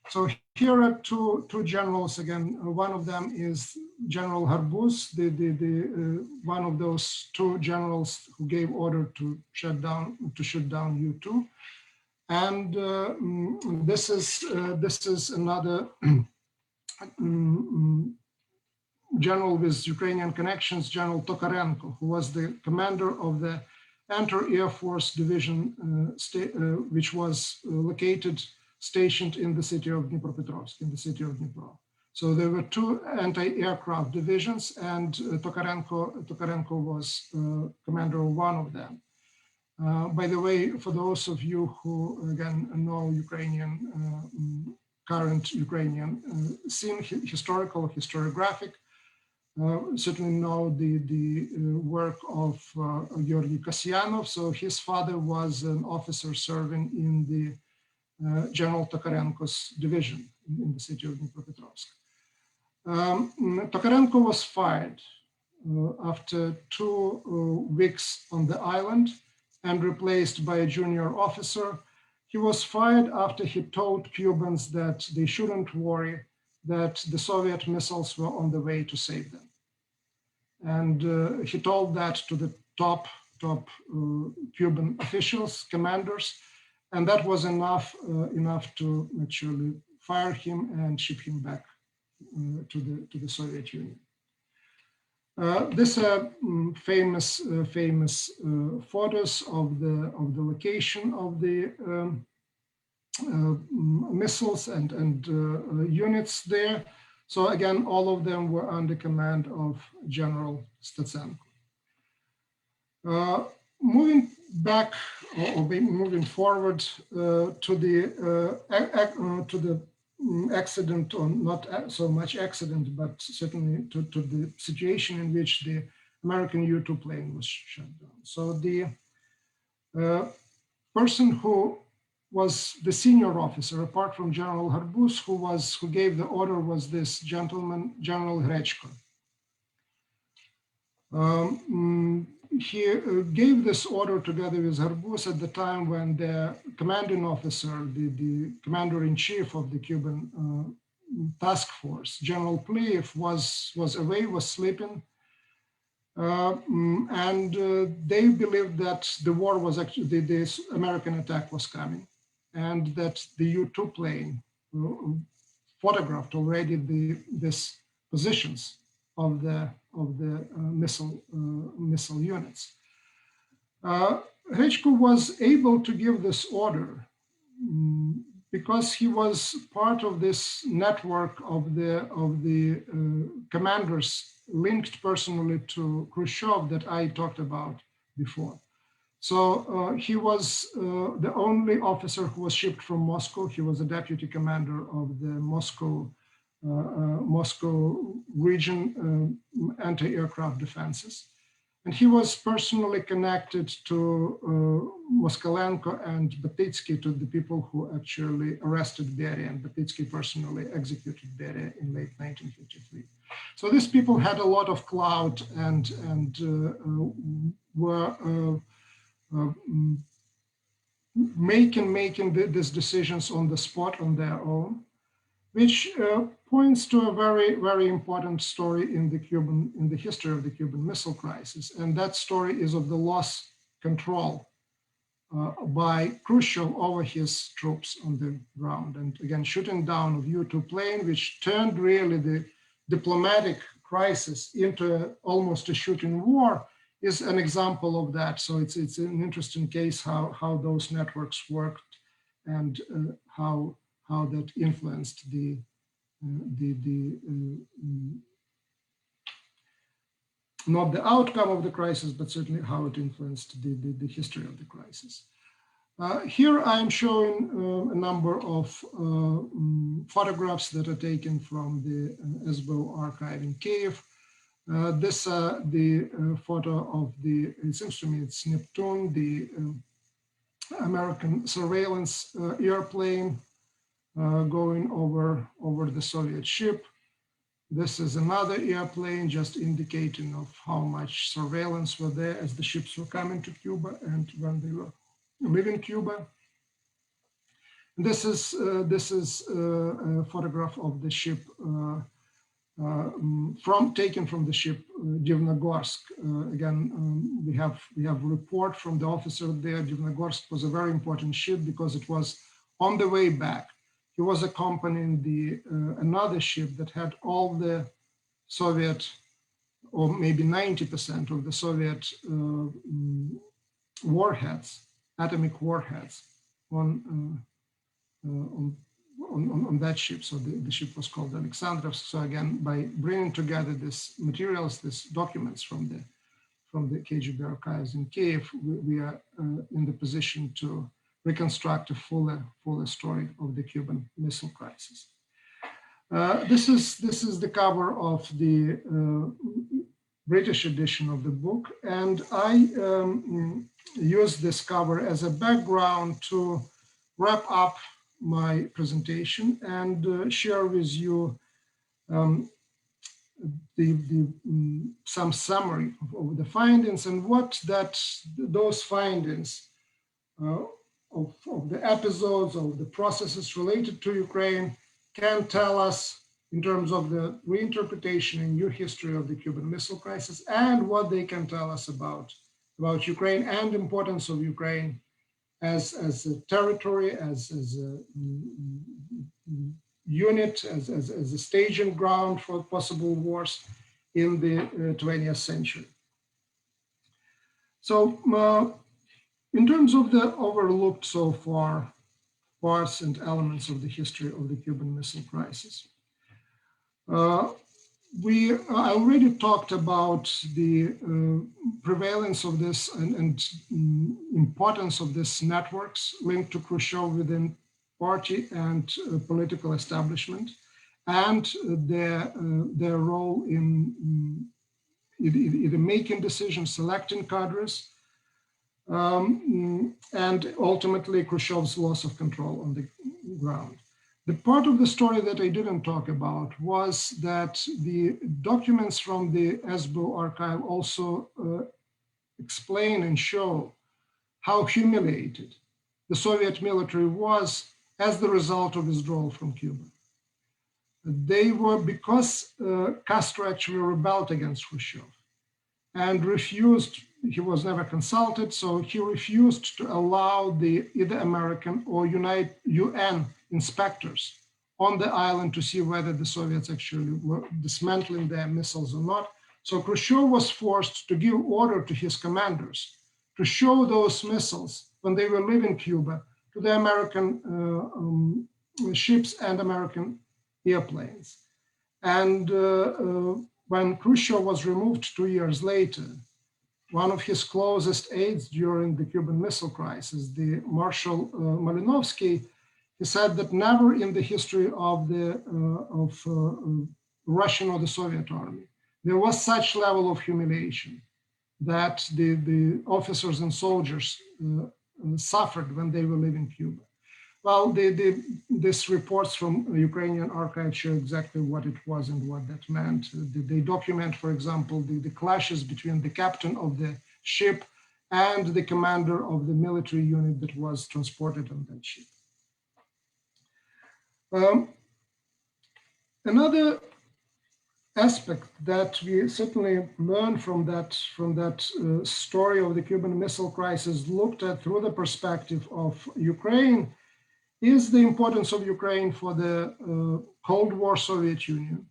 So here are two generals again. One of them is General Harbuz, one of those two generals who gave order to shoot down U-2, and this is another general with Ukrainian connections, General Tokarenko, who was the commander of the Anti-Air Force Division, which was stationed in the city of Dnipropetrovsk, in the city of Dnipro. So there were two anti-aircraft divisions, and Tokarenko was commander of one of them. By the way, for those of you who, again, know current Ukrainian scene, historiographic, certainly know the work of Georgy Kasyanov. So his father was an officer serving in the General Tokarenko's division in the city of Dnipropetrovsk. Tokarenko was fired after 2 weeks on the island and replaced by a junior officer. He was fired after he told Cubans that they shouldn't worry, that the Soviet missiles were on the way to save them. And he told that to the top Cuban officials, commanders, and that was enough to actually fire him and ship him back to the Soviet Union. These are famous photos of the location of the missiles and units there. So again, all of them were under command of General Statsenko. Moving back or moving forward to the accident, or not so much accident, but certainly to the situation in which the American U-2 plane was shut down. So the person who was the senior officer, apart from General Harbuz, who gave the order, was this gentleman, General Hrechko. He gave this order together with Harbuz at the time when the commanding officer, the commander-in-chief of the Cuban task force, General Plokhy, was away, was sleeping. And they believed that the war was actually, this American attack was coming, and that the U-2 plane photographed already these positions of the missile units. Hrechko was able to give this order because he was part of this network of the commanders linked personally to Khrushchev that I talked about before. So he was the only officer who was shipped from Moscow. He was a deputy commander of the Moscow region anti-aircraft defenses. And he was personally connected to Moskalenko and Batitsky, to the people who actually arrested Beria, and Batitsky personally executed Beria in late 1953. So these people had a lot of clout and were making these decisions on the spot on their own, which points to a very, very important story in the history of the Cuban Missile Crisis. And that story is of the lost control by Khrushchev over his troops on the ground. And again, shooting down of U-2 plane, which turned really the diplomatic crisis into almost a shooting war, is an example of that. So it's an interesting case how those networks worked and how that influenced not the outcome of the crisis, but certainly how it influenced the history of the crisis. Here I'm showing a number of photographs that are taken from the SBO archive in Kiev. This the photo of it seems to me it's Neptune, the American surveillance airplane going over the Soviet ship. This is another airplane, just indicating of how much surveillance were there as the ships were coming to Cuba and when they were leaving Cuba. This is a photograph of the ship taken from the ship Divnogorsk. Again, we have a report from the officer there. Divnogorsk was a very important ship because it was on the way back. He was accompanying another ship that had all the Soviet, or maybe 90% of the Soviet warheads, atomic warheads, on that ship. So the ship was called Alexandrovsk. So again, by bringing together these materials, these documents from the KGB archives in Kiev, we are in the position to reconstruct a fuller story of the Cuban Missile Crisis. This is the cover of the British edition of the book, and I use this cover as a background to wrap up my presentation and share with you some summary of the findings and what those findings of the episodes, of the processes related to Ukraine can tell us in terms of the reinterpretation and new history of the Cuban Missile Crisis, and what they can tell us about Ukraine and the importance of Ukraine as a territory, as a unit, as a staging ground for possible wars in the 20th century. So in terms of the overlooked so far parts and elements of the history of the Cuban Missile Crisis, I already talked about the prevalence of this and importance of these networks linked to Khrushchev within party and political establishment, and their role in either making decisions, selecting cadres, and ultimately Khrushchev's loss of control on the ground. The part of the story that I didn't talk about was that the documents from the SBU archive also explain and show how humiliated the Soviet military was as the result of withdrawal from Cuba. They were, because Castro actually rebelled against Khrushchev and refused, he was never consulted, so he refused to allow either American or UN inspectors on the island to see whether the Soviets actually were dismantling their missiles or not. So Khrushchev was forced to give order to his commanders to show those missiles when they were leaving Cuba to the American ships and American airplanes. And when Khrushchev was removed 2 years later, one of his closest aides during the Cuban Missile Crisis, the Marshal Malinovsky, he said that never in the history of the Russian or the Soviet army there was such level of humiliation that the officers and soldiers suffered when they were leaving Cuba. Well, these reports from Ukrainian archives show exactly what it was and what that meant. They document, for example, the clashes between the captain of the ship and the commander of the military unit that was transported on that ship. Another aspect that we certainly learned from that story of the Cuban Missile Crisis, looked at through the perspective of Ukraine, is the importance of Ukraine for the Cold War Soviet Union,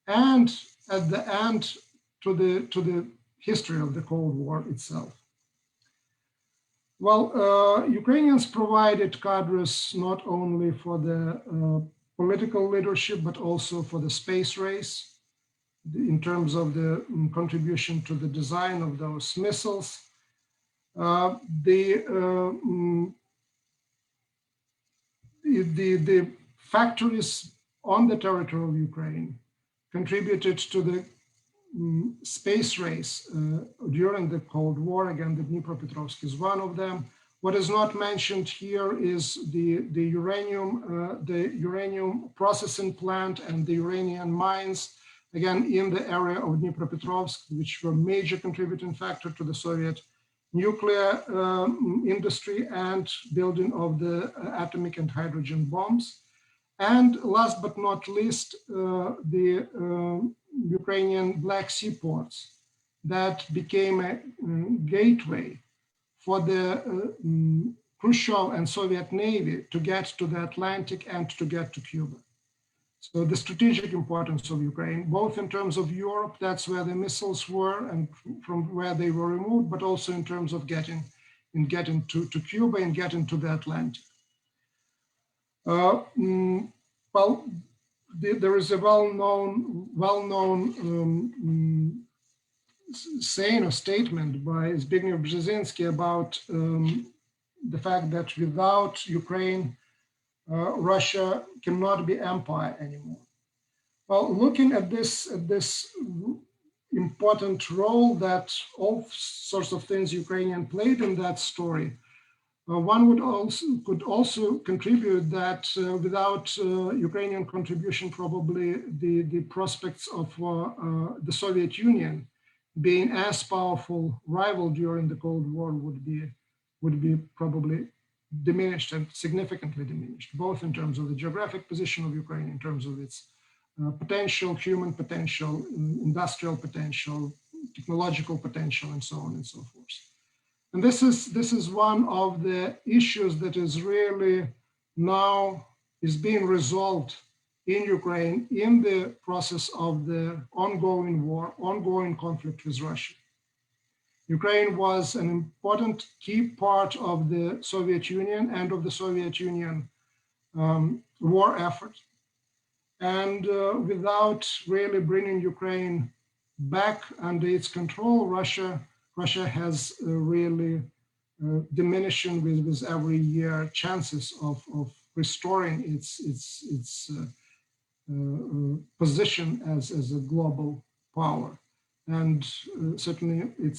and at the end to the history of the Cold War itself. Well, Ukrainians provided cadres not only for the political leadership, but also for the space race in terms of the contribution to the design of those missiles. The factories on the territory of Ukraine contributed to the space race during the Cold War. Again, the Dnipropetrovsk is one of them. What is not mentioned here is the uranium processing plant and the uranium mines again, in the area of Dnipropetrovsk, which were a major contributing factor to the Soviet nuclear industry and building of the atomic and hydrogen bombs. And last but not least, the Ukrainian Black Sea ports that became a gateway for the Khrushchev and Soviet Navy to get to the Atlantic and to get to Cuba. So the strategic importance of Ukraine, both in terms of Europe, that's where the missiles were and from where they were removed, but also in terms of getting to Cuba and getting to the Atlantic. Well, there is a well-known saying or statement by Zbigniew Brzezinski about the fact that without Ukraine, Russia cannot be empire anymore. Well, looking at this important role that all sorts of things Ukrainian played in that story, one could also contribute that without Ukrainian contribution, probably the prospects of the Soviet Union being as powerful rival during the Cold War would be probably diminished and significantly diminished, both in terms of the geographic position of Ukraine, in terms of its potential, human potential, industrial potential, technological potential, and so on and so forth. And this is one of the issues that is really now is being resolved in Ukraine in the process of the ongoing war, ongoing conflict with Russia. Ukraine was an important key part of the Soviet Union and of the Soviet Union war effort. And without really bringing Ukraine back under its control, Russia has really diminishing with every year chances of restoring its position as a global power. And certainly it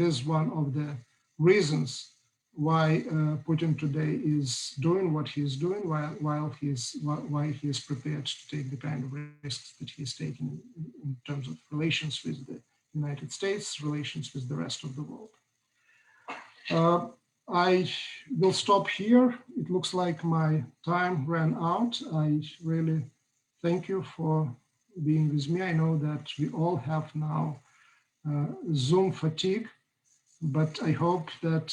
is one of the reasons why Putin today is doing what he's doing, why he is prepared to take the kind of risks that he's taking in terms of relations with the United States, relations with the rest of the world. I will stop here. It looks like my time ran out. I really thank you for being with me. I know that we all have now Zoom fatigue, but I hope that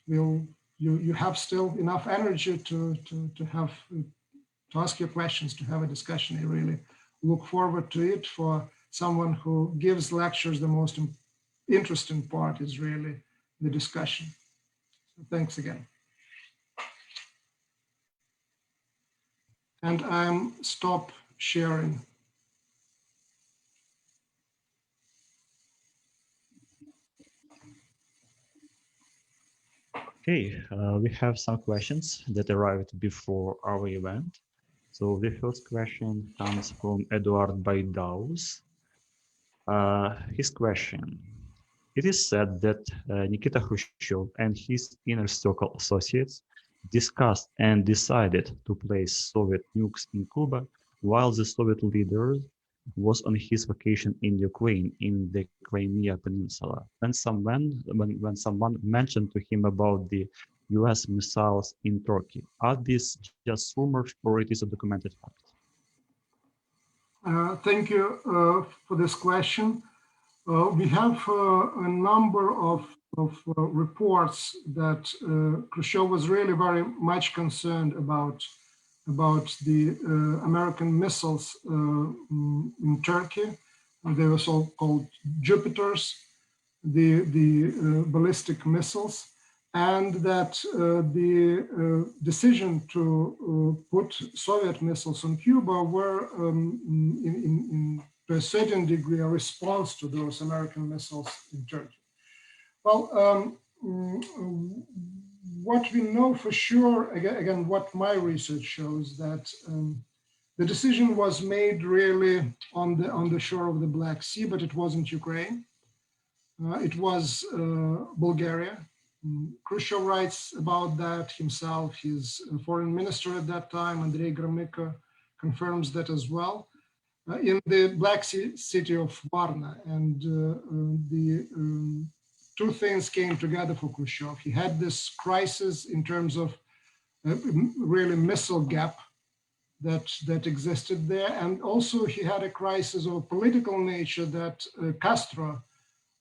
you have still enough energy to ask your questions, to have a discussion. I really look forward to it. For someone who gives lectures, the most interesting part is really the discussion. So thanks again. And I'm stop sharing. Okay, we have some questions that arrived before our event. So the first question comes from Eduard Baidaus. His question: it is said that Nikita Khrushchev and his inner circle associates discussed and decided to place Soviet nukes in Cuba while the Soviet leader was on his vacation in Ukraine in the Crimea Peninsula. When someone mentioned to him about the US missiles in Turkey, are these just rumors or it is a documented fact? Thank you for this question. We have a number of reports that Khrushchev was really very much concerned about the American missiles in Turkey. They were so-called Jupiters, the ballistic missiles, and that the decision to put Soviet missiles on Cuba were to a certain degree a response to those American missiles in Turkey. Well, what we know for sure, again, what my research shows, that the decision was made really on the shore of the Black Sea, but it wasn't Ukraine. It was Bulgaria. Khrushchev writes about that himself. His foreign minister at that time, Andrei Gromyko, confirms that as well. in the Black Sea city of Varna. And the two things came together for Khrushchev. He had this crisis in terms of really missile gap that existed there. And also he had a crisis of political nature that Castro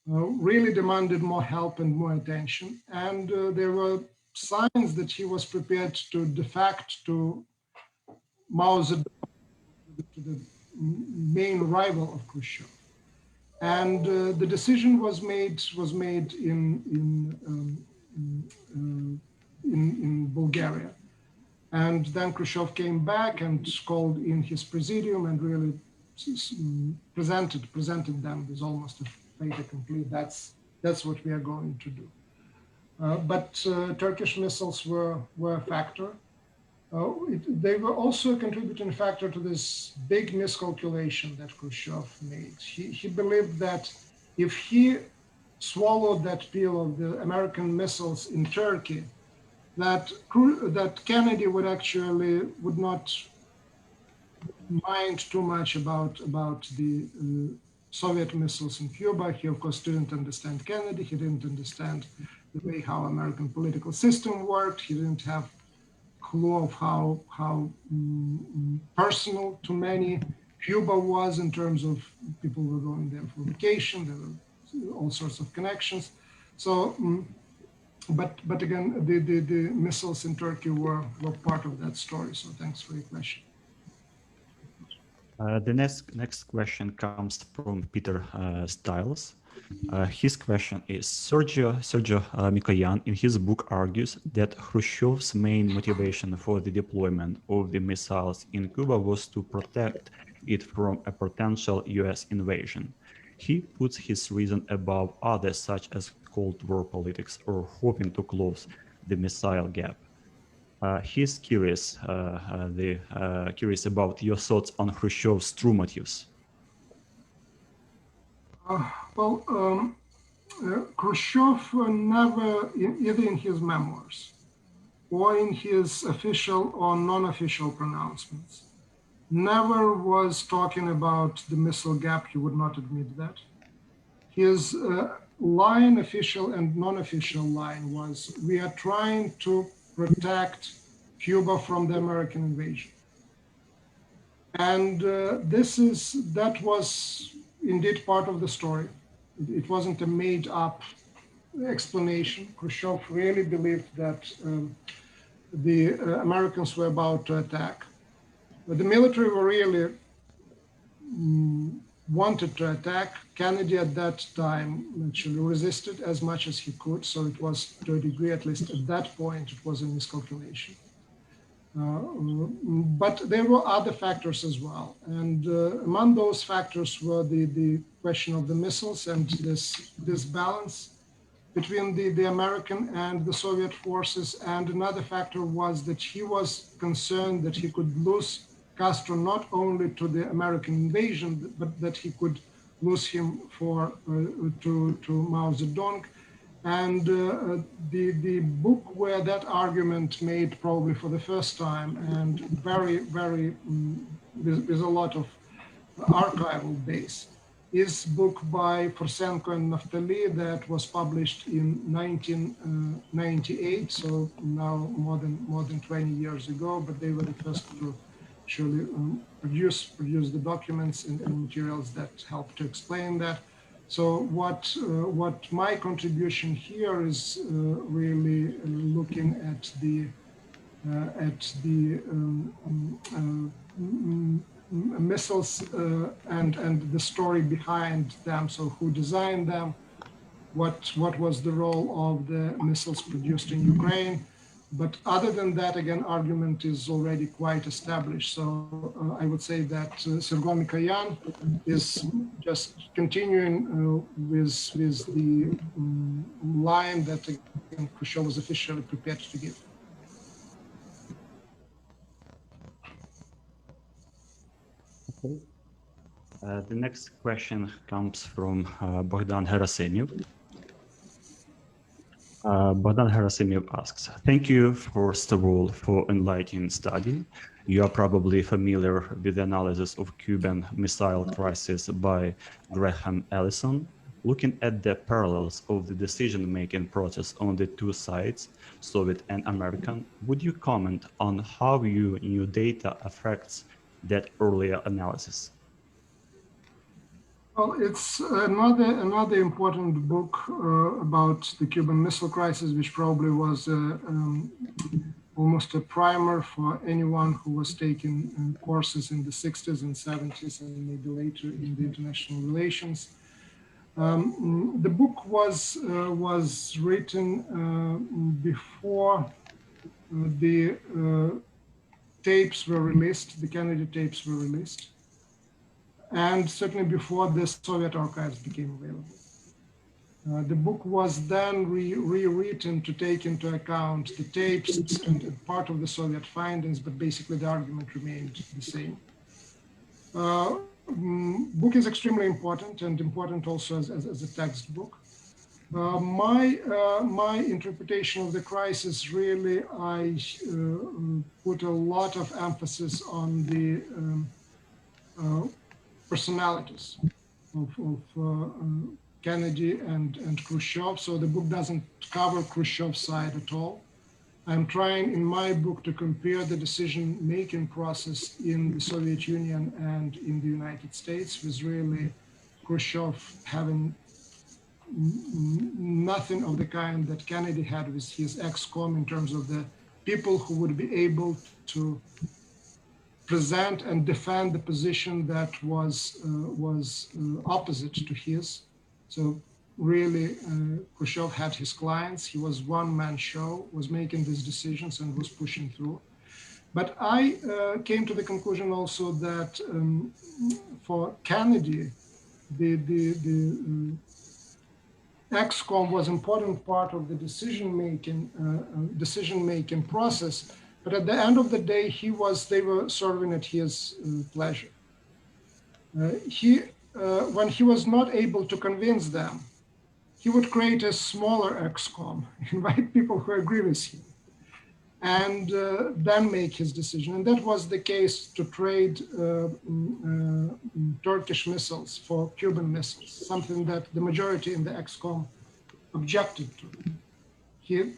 really demanded more help and more attention. And there were signs that he was prepared to defect to Mao Zedong, to the main rival of Khrushchev. And the decision was made in Bulgaria. And then Khrushchev came back and called in his presidium and really presented them with almost a fait accompli. That's what we are going to do. But Turkish missiles were a factor. They were also a contributing factor to this big miscalculation that Khrushchev made. He believed that if he swallowed that pill of the American missiles in Turkey, that Kennedy would not mind too much about the Soviet missiles in Cuba. He, of course, didn't understand Kennedy. He didn't understand the way how American political system worked. He didn't have clue of how personal to many Cuba was in terms of people were going there for vacation. There were all sorts of connections. So, but again, the missiles in Turkey were part of that story. So thanks for your question. The next question comes from Peter Stiles. His question is, Serhii Plokhii in his book argues that Khrushchev's main motivation for the deployment of the missiles in Cuba was to protect it from a potential US invasion. He puts his reason above others such as Cold War politics or hoping to close the missile gap. He's curious about your thoughts on Khrushchev's true motives. Khrushchev never, either in his memoirs or in his official or non-official pronouncements, never was talking about the missile gap. He would not admit that. His line, official and non-official line, was, we are trying to protect Cuba from the American invasion. And that was indeed part of the story. It wasn't a made-up explanation. Khrushchev really believed that the Americans were about to attack. But the military were really wanted to attack. Kennedy at that time actually resisted as much as he could. So it was, to a degree, at least at that point, it was a miscalculation. But there were other factors as well. And among those factors were the question of the missiles and this balance between the American and the Soviet forces. And another factor was that he was concerned that he could lose Castro not only to the American invasion, but that he could lose him to Mao Zedong. And the book where that argument made probably for the first time and with a lot of archival base is book by Forsenko and Naftali that was published in 1998, so now more than 20 years ago, but they were the first to actually produce the documents and materials that help to explain that. So what my contribution here is really looking at the missiles and the story behind them. So who designed them? What was the role of the missiles produced in Ukraine? But other than that, again, argument is already quite established. So I would say that Serhii Plokhii is just continuing with the line that Khrushchev was officially prepared to give. Okay. The next question comes from Bogdan Herasemyev. Bogdan Herasemyev asks, thank you, first of all, for enlightening study. You are probably familiar with the analysis of Cuban Missile Crisis by Graham Allison. Looking at the parallels of the decision-making process on the two sides, Soviet and American, would you comment on how your new data affects that earlier analysis? Well, it's another important book about the Cuban Missile Crisis, which probably was almost a primer for anyone who was taking courses in the 60s and 70s and maybe later in the international relations. The book was written before the tapes were released, the Kennedy tapes were released, and certainly before the Soviet archives became available. The book was then rewritten to take into account the tapes and part of the Soviet findings, but basically the argument remained the same. Book is extremely important and important also as a textbook. My interpretation of the crisis, really, I put a lot of emphasis on the personalities of Kennedy and Khrushchev. So the book doesn't cover Khrushchev's side at all. I'm trying in my book to compare the decision-making process in the Soviet Union and in the United States, with really Khrushchev having nothing of the kind that Kennedy had with his ex-com in terms of the people who would be able to present and defend the position that was opposite to his. So really, Khrushchev had his clients. He was one-man show, was making these decisions and was pushing through. But I came to the conclusion also that for Kennedy, the ex-com was an important part of the decision-making process. But at the end of the day, they were serving at his pleasure. When he was not able to convince them, he would create a smaller ex-com, invite people who agree with him, and then make his decision. And that was the case to trade Turkish missiles for Cuban missiles, something that the majority in the ex-com objected to. He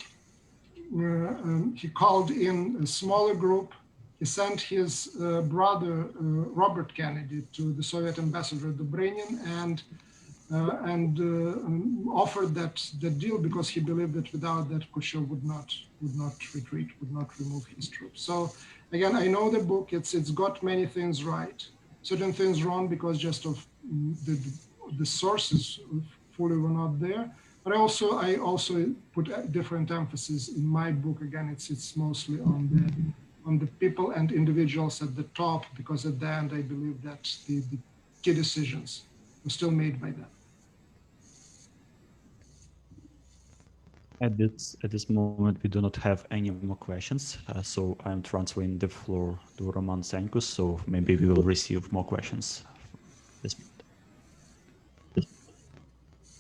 called in a smaller group. He sent his brother, Robert Kennedy, to the Soviet ambassador Dobrynin and offered the deal because he believed that without that, Khrushchev would not retreat, would not remove his troops. So again, I know the book, it's got many things right, certain things wrong because just of the sources fully were not there. But I also put different emphasis in my book. Again, it's mostly on the people and individuals at the top, because at the end, I believe that the key decisions were still made by them. At this moment, we do not have any more questions, so I'm transferring the floor to Roman Senkus, so maybe we will receive more questions.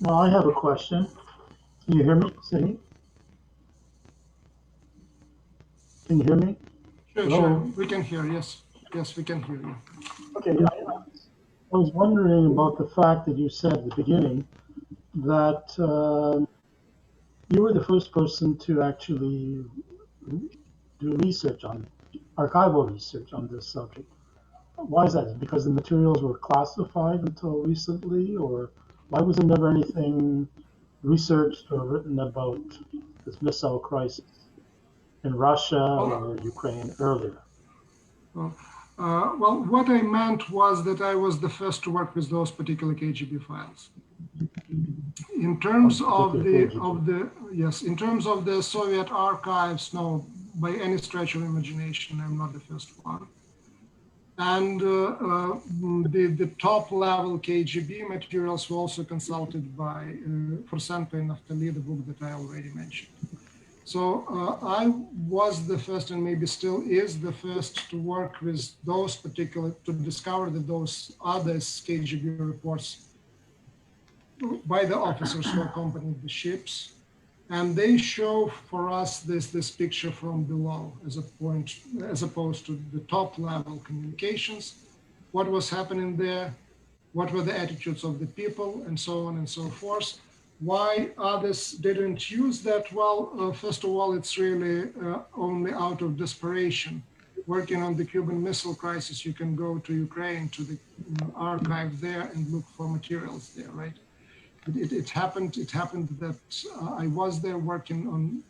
Well, I have a question. Can you hear me, Serhii? Can you hear me? Sure, we can hear, yes. Yes, we can hear you. Okay, I was wondering about the fact that you said at the beginning that you were the first person to actually do archival research on this subject. Why is that? Because the materials were classified until recently, or why was there never anything researched or written about this missile crisis in Russia or Ukraine earlier? Well, what I meant was that I was the first to work with those particular KGB files. In terms of in terms of the Soviet archives, no, by any stretch of imagination, I'm not the first one. And the top level KGB materials were also consulted by Fursenko and Naftali, the book that I already mentioned. So I was the first, and maybe still is the first, to work with those to discover that those other KGB reports by the officers who accompanied the ships And they show for us this picture from below as opposed to the top level communications, what was happening there, what were the attitudes of the people, and so on and so forth. Why others didn't use that? Well, first of all, it's really only out of desperation. Working on the Cuban Missile Crisis, you can go to Ukraine, to the archive there and look for materials there, right? It happened that I was there working on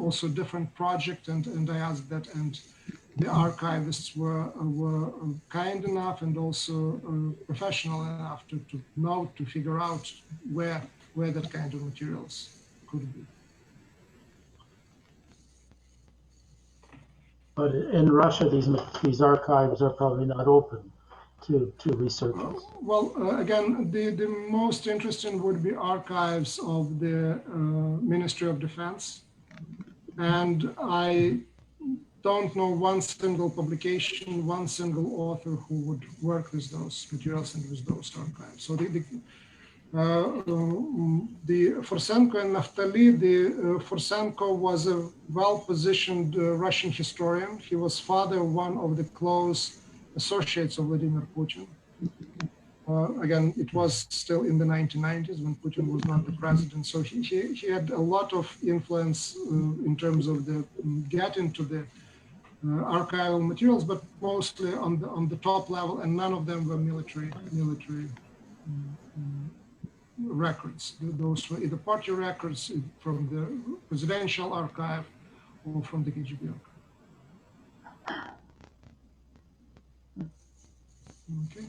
also different project, and I asked that, and the archivists were kind enough and also professional enough to know, to figure out where that kind of materials could be. But in Russia, these archives are probably not open to researchers. Well, again, the most interesting would be archives of the Ministry of Defense. And I don't know one single publication, one single author who would work with those materials and with those archives. So the Fursenko and Naftali, Fursenko was a well-positioned Russian historian. He was father of one of the close associates of Vladimir Putin. Again, it was still in the 1990s when Putin was not the president. So he had a lot of influence in terms of the getting to the archival materials, but mostly on the top level, and none of them were military records. Those were either party records from the presidential archive or from the KGB archive. Okay.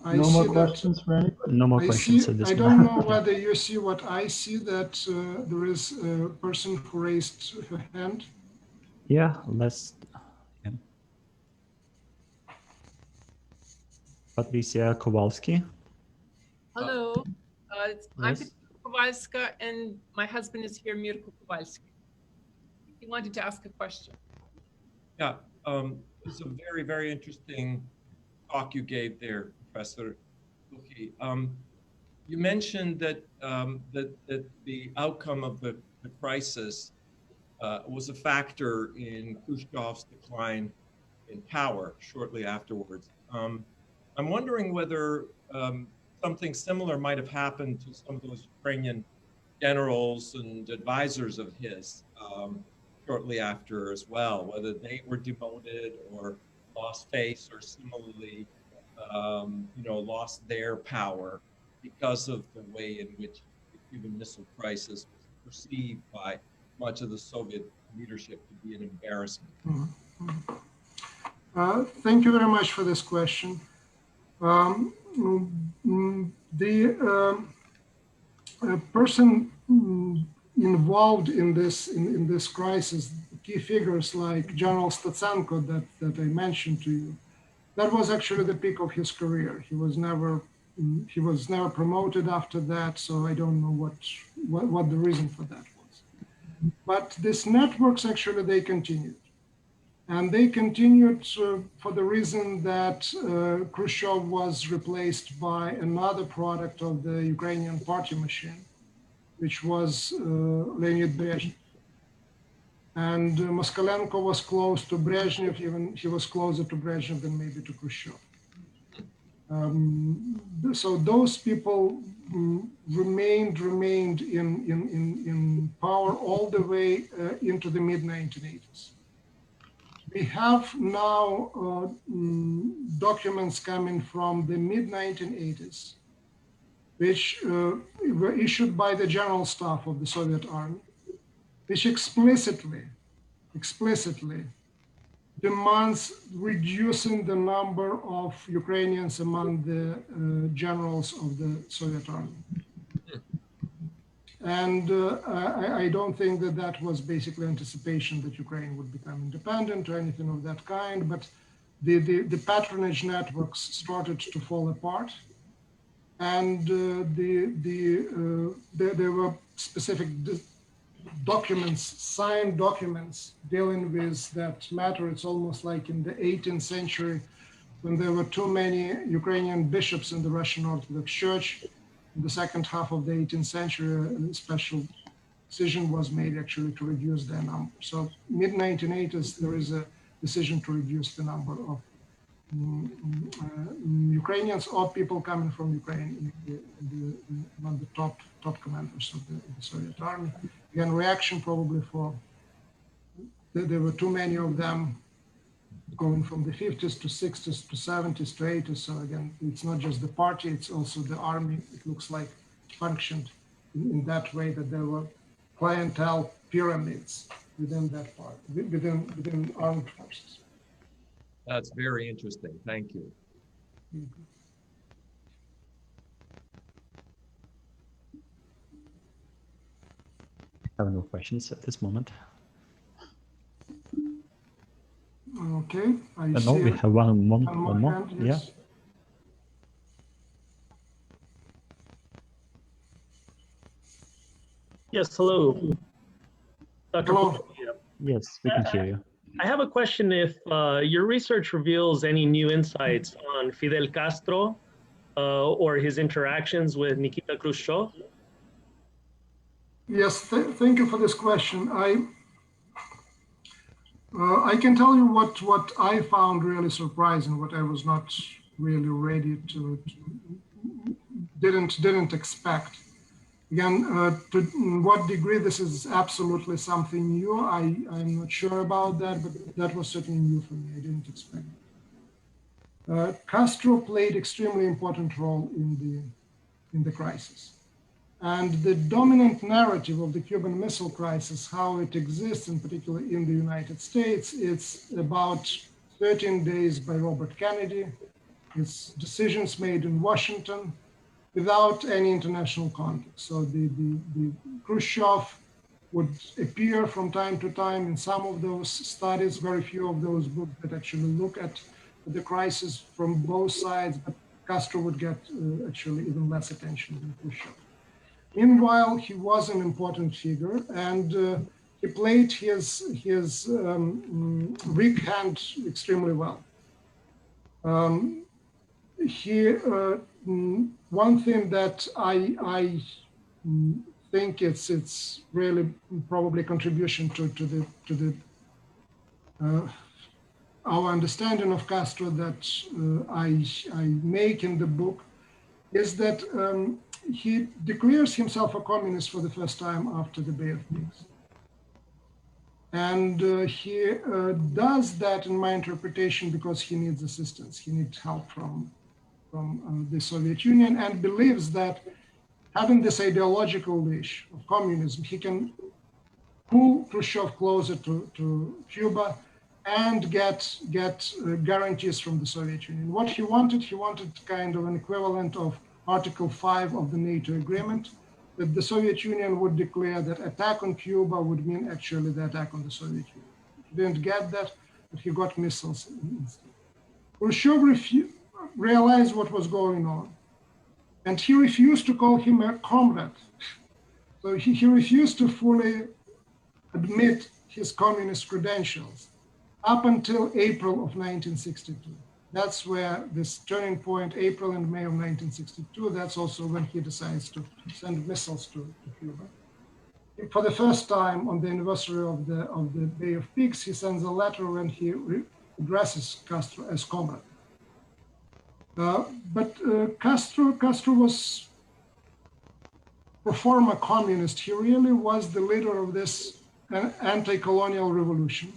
No more questions for anybody? No more questions at this I moment. don't know whether you see what I see, that there is a person who raised her hand. Yeah, let's. Yeah. Patricia Kowalski. Hello, I'm Yes. Patricia Kowalska, and my husband is here, Mirko Kowalski. He wanted to ask a question. Yeah, it's a very, very interesting talk you gave there, Professor Plokhy. You mentioned that, that the outcome of the crisis was a factor in Khrushchev's decline in power shortly afterwards. I'm wondering whether something similar might have happened to some of those Ukrainian generals and advisors of his shortly after as well, whether they were demoted or lost face or similarly, lost their power because of the way in which the Cuban Missile Crisis was perceived by much of the Soviet leadership to be an embarrassment. Thank you very much for this question. The person involved in this crisis, key figures like General Statsenko that I mentioned to you, that was actually the peak of his career. He was never promoted after that, so I don't know what the reason for that was. But these networks actually, they continued. And they continued for the reason that Khrushchev was replaced by another product of the Ukrainian party machine, which was Leonid Brezhnev. And Moskalenko was close to Brezhnev, even he was closer to Brezhnev than maybe to Khrushchev. So those people remained in power all the way into the mid-1980s. We have now documents coming from the mid-1980s, which were issued by the General Staff of the Soviet Army, which explicitly demands reducing the number of Ukrainians among the generals of the Soviet Army. And I don't think that was basically anticipation that Ukraine would become independent or anything of that kind, but the patronage networks started to fall apart. And there were specific documents, signed documents dealing with that matter. It's almost like in the 18th century when there were too many Ukrainian bishops in the Russian Orthodox Church, in the second half of the 18th century, a special decision was made actually to reduce their number. So mid-1980s, there is a decision to reduce the number of Ukrainians or people coming from Ukraine among the top commanders of the Soviet army. Again, reaction probably for, there were too many of them going from the 50s to 60s to 70s to 80s. So again, it's not just the party, it's also the army. It looks like functioned in that way, that there were clientele pyramids within that part, within armed forces. That's very interesting. Thank you. I have no questions at this moment. Okay, I see. No, we have one more. Hand, yes. Yeah. Yes, hello. Dr. Hello. Plokhy. Yes, we can hear you. I have a question. If your research reveals any new insights on Fidel Castro or his interactions with Nikita Khrushchev? Yes, thank you for this question. I can tell you what I found really surprising, what I was not really ready to didn't expect. Again, to what degree this is absolutely something new, I'm not sure about that, but that was certainly new for me. I didn't expect it. Castro played extremely important role in the crisis. And the dominant narrative of the Cuban Missile Crisis, how it exists, in particular in the United States, it's about 13 days by Robert Kennedy. It's decisions made in Washington without any international context. So the Khrushchev would appear from time to time in some of those studies, very few of those books that actually look at the crisis from both sides, but Castro would get actually even less attention than Khrushchev. Meanwhile, he was an important figure, and he played his weak hand extremely well. One thing that I think it's really probably a contribution to our understanding of Castro that I make in the book is that he declares himself a communist for the first time after the Bay of Pigs. And he does that, in my interpretation, because he needs assistance. He needs help from the Soviet Union, and believes that having this ideological wish of communism, he can pull Khrushchev closer to Cuba and get guarantees from the Soviet Union. What he wanted kind of an equivalent of Article 5 of the NATO agreement, that the Soviet Union would declare that attack on Cuba would mean actually the attack on the Soviet Union. He didn't get that, but he got missiles instead. Khrushchev realized what was going on, and he refused to call him a comrade. So he refused to fully admit his communist credentials up until April of 1962. That's where this turning point, April and May of 1962, that's also when he decides to send missiles to Cuba. For the first time on the anniversary of the Bay of Pigs, he sends a letter when he addresses Castro as comrade. But Castro was pro forma communist. He really was the leader of this anti-colonial revolution,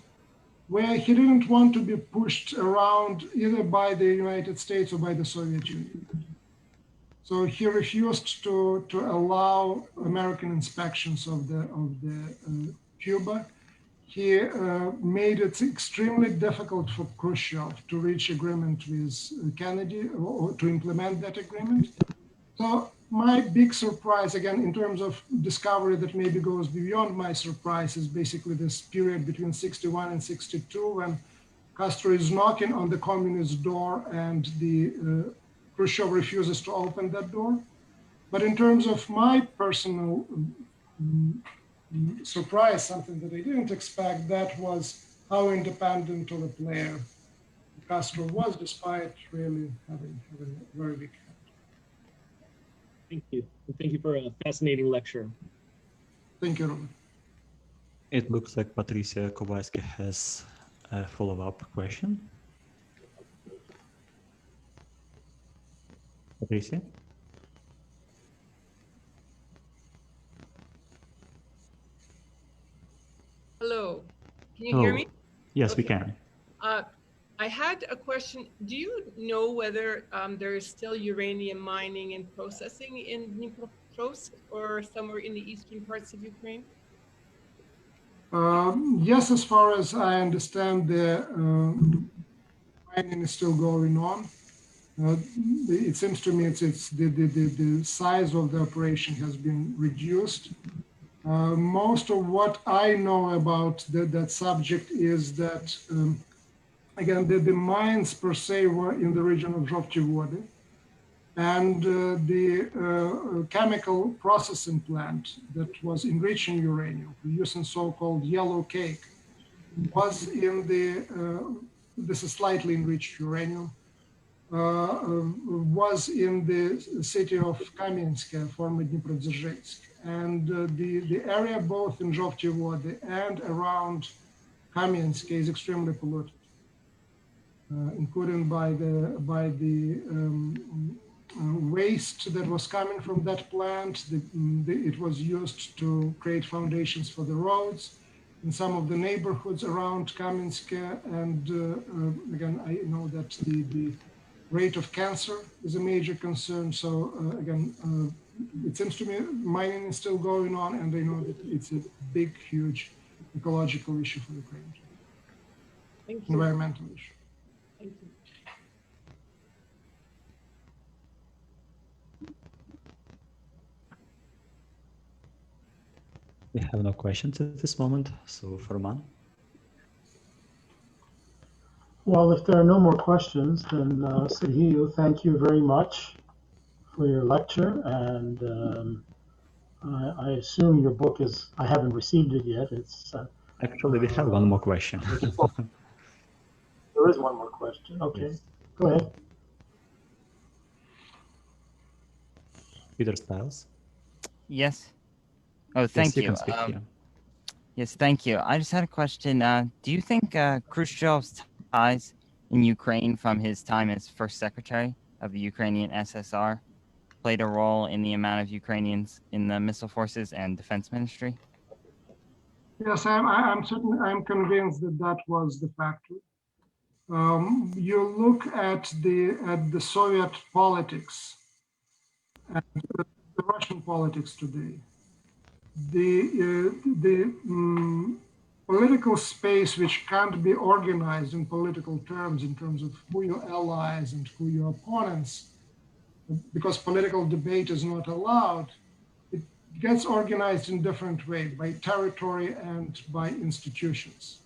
where he didn't want to be pushed around either by the United States or by the Soviet Union. So he refused to allow American inspections of the Cuba. He made it extremely difficult for Khrushchev to reach agreement with Kennedy or to implement that agreement. So my big surprise, again, in terms of discovery that maybe goes beyond my surprise, is basically this period between 61 and 62 when Castro is knocking on the communist door and the Khrushchev refuses to open that door. But in terms of my personal surprise, something that I didn't expect, that was how independent of a player Castro was, despite really having a very weak hand. Thank you. thank you for a fascinating lecture. Thank you, Robert. It looks like Patricia Kowalski has a follow-up question. Patricia? Hello, can you hear me? Yes, Okay. we can. I had a question. Do you know whether there is still uranium mining and processing in Dnipropetrovsk or somewhere in the eastern parts of Ukraine? Yes, as far as I understand, the mining is still going on. It seems to me it's the size of the operation has been reduced. Most of what I know about that subject is that, again, the mines per se were in the region of Hrushevsky, and the chemical processing plant that was enriching uranium, using so-called yellow cake, was in this is slightly enriched uranium, was in the city of Kamensk, former Dnipropetrovsk. And the area both in Hrushevsky and around Kamensk is extremely polluted, including by the waste that was coming from that plant. It was used to create foundations for the roads in some of the neighborhoods around Kamensk. And again, I know that the rate of cancer is a major concern. So again, it seems to me mining is still going on, and I know that it's a big, huge ecological issue for Ukraine. Thank you. Environmental issue. Thank you. We have no questions at this moment, so Farman. Well, if there are no more questions, then Serhii, thank you very much for your lecture. And I assume your book is, I haven't received it yet. It's Actually, we have one more question. There is one more question. Okay, Yes. go ahead. Peter Stiles. Yes. Oh, Yes, thank you you. can speak here. Yes, thank you. I just had a question. Do you think Khrushchev's ties in Ukraine from his time as first secretary of the Ukrainian SSR played a role in the amount of Ukrainians in the missile forces and defense ministry? Yes, I'm convinced that that was the factor. You look at the Soviet politics and the Russian politics today. The political space which can't be organized in political terms, in terms of who your allies and who your opponents, because political debate is not allowed, it gets organized in different ways, by territory and by institutions.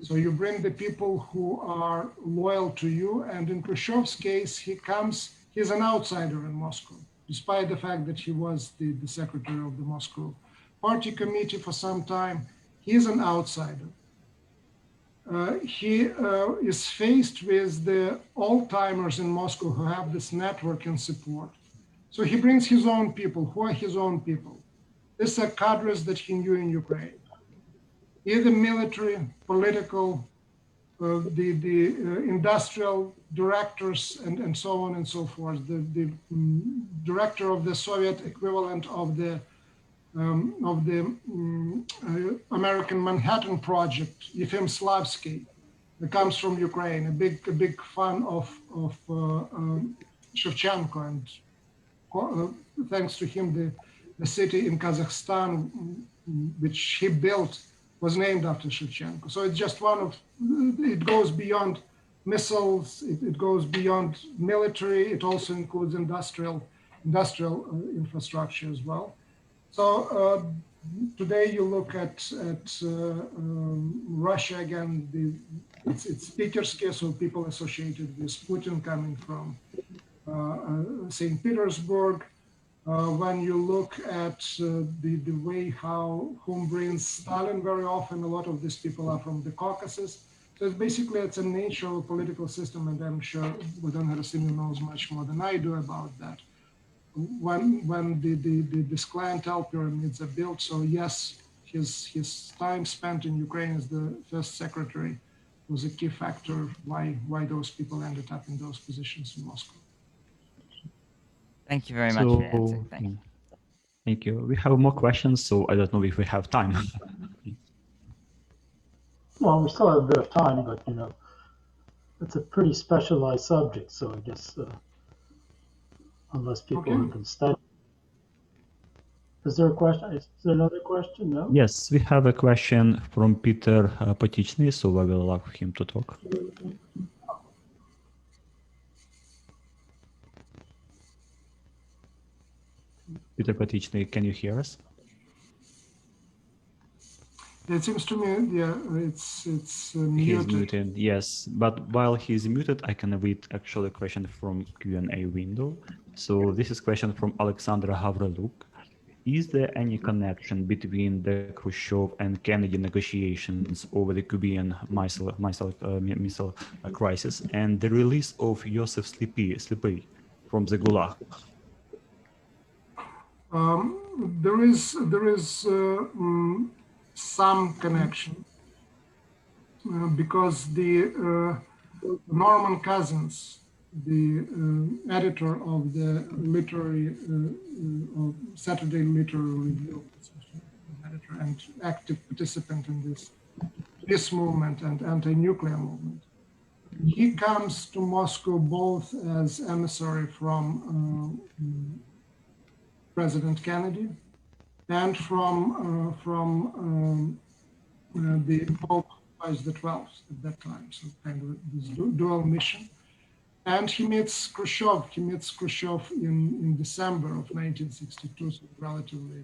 So you bring the people who are loyal to you, and in Khrushchev's case, he's an outsider in Moscow, despite the fact that he was the secretary of the Moscow Party Committee for some time. He is an outsider. He is faced with the old-timers in Moscow who have this network and support. So he brings his own people. Who are his own people? These are cadres that he knew in Ukraine. Either military, political, the industrial directors, and so on and so forth. The director of the Soviet equivalent of the American Manhattan Project, Yefim Slavsky, that comes from Ukraine, a big fan of Shevchenko, and thanks to him, the city in Kazakhstan, which he built, was named after Shevchenko. So it's just one of, it goes beyond missiles, it goes beyond military, it also includes industrial infrastructure as well. So today you look at Russia again, it's Petersky, so people associated with Putin coming from St. Petersburg. When you look at the way whom brings Stalin, very often a lot of these people are from the Caucasus. So it's a nature of a political system, and I'm sure Bogdan Harasymian knows much more than I do about that. when this clientele pyramids are built. So yes, his time spent in Ukraine as the first secretary was a key factor why those people ended up in those positions in Moscow. Thank you very much for your answer. Thank you. Thank you. We have more questions, so I don't know if we have time. Well, we still have a bit of time, but you know, it's a pretty specialized subject, so I guess unless people have been studying. Is there a question? Is there another question? No? Yes, we have a question from Peter Potichny, so I will allow him to talk. Peter Potichny, can you hear us? It seems to me, yeah, it's muted. He's muted, yes. But while he's muted, I can read actually a question from Q&A window. So this is a question from Alexandra Havreluk. Is there any connection between the Khrushchev and Kennedy negotiations over the Cuban Missile Crisis and the release of Joseph Slypy from the Gulag? There is some connection because the Norman Cousins, the editor of the literary Saturday Literary Review, editor and active participant in this movement and anti-nuclear movement, he comes to Moscow both as emissary from President Kennedy and from the Pope Pius XII at that time, so kind of this dual mission. And he meets Khrushchev. He meets Khrushchev in December of 1962, so relatively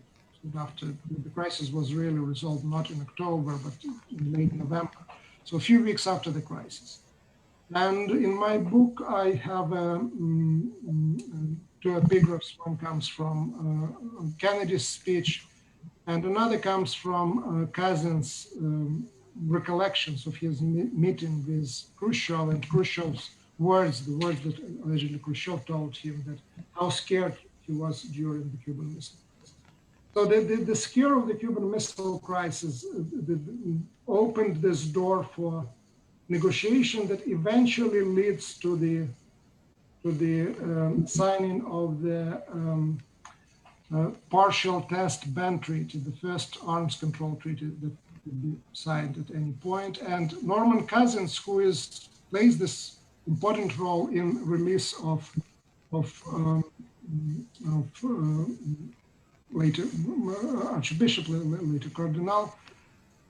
after the crisis was really resolved, not in October, but in late November. So a few weeks after the crisis. And in my book, I have two epigraphs. One comes from Kennedy's speech, and another comes from Cousins' recollections of his meeting with Khrushchev and Khrushchev's words, the words that allegedly Khrushchev told him, that how scared he was during the Cuban Missile Crisis. So the scare of the Cuban Missile Crisis opened this door for negotiation that eventually leads to the signing of the partial test ban treaty, the first arms control treaty that could be signed at any point. And Norman Cousins, who plays this important role in release of later Archbishop, later Cardinal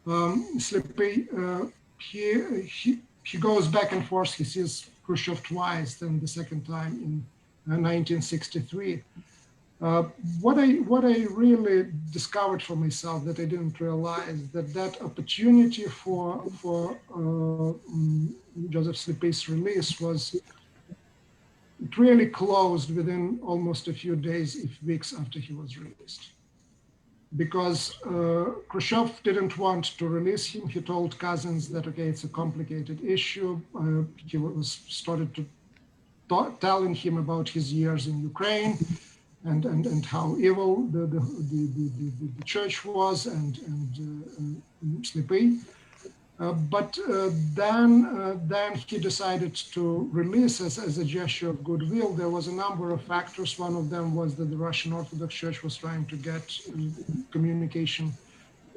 Slypy, he goes back and forth. He sees Khrushchev twice, then the second time in 1963. What I really discovered for myself that I didn't realize, that opportunity for Joseph Slypy's release it really closed within almost a few days, if weeks after he was released. Because Khrushchev didn't want to release him. He told Cousins that, okay, it's a complicated issue. He started to telling him about his years in Ukraine and how evil the church was and Slypy. But then he decided to release as a gesture of goodwill. There was a number of factors. One of them was that the Russian Orthodox Church was trying to get communication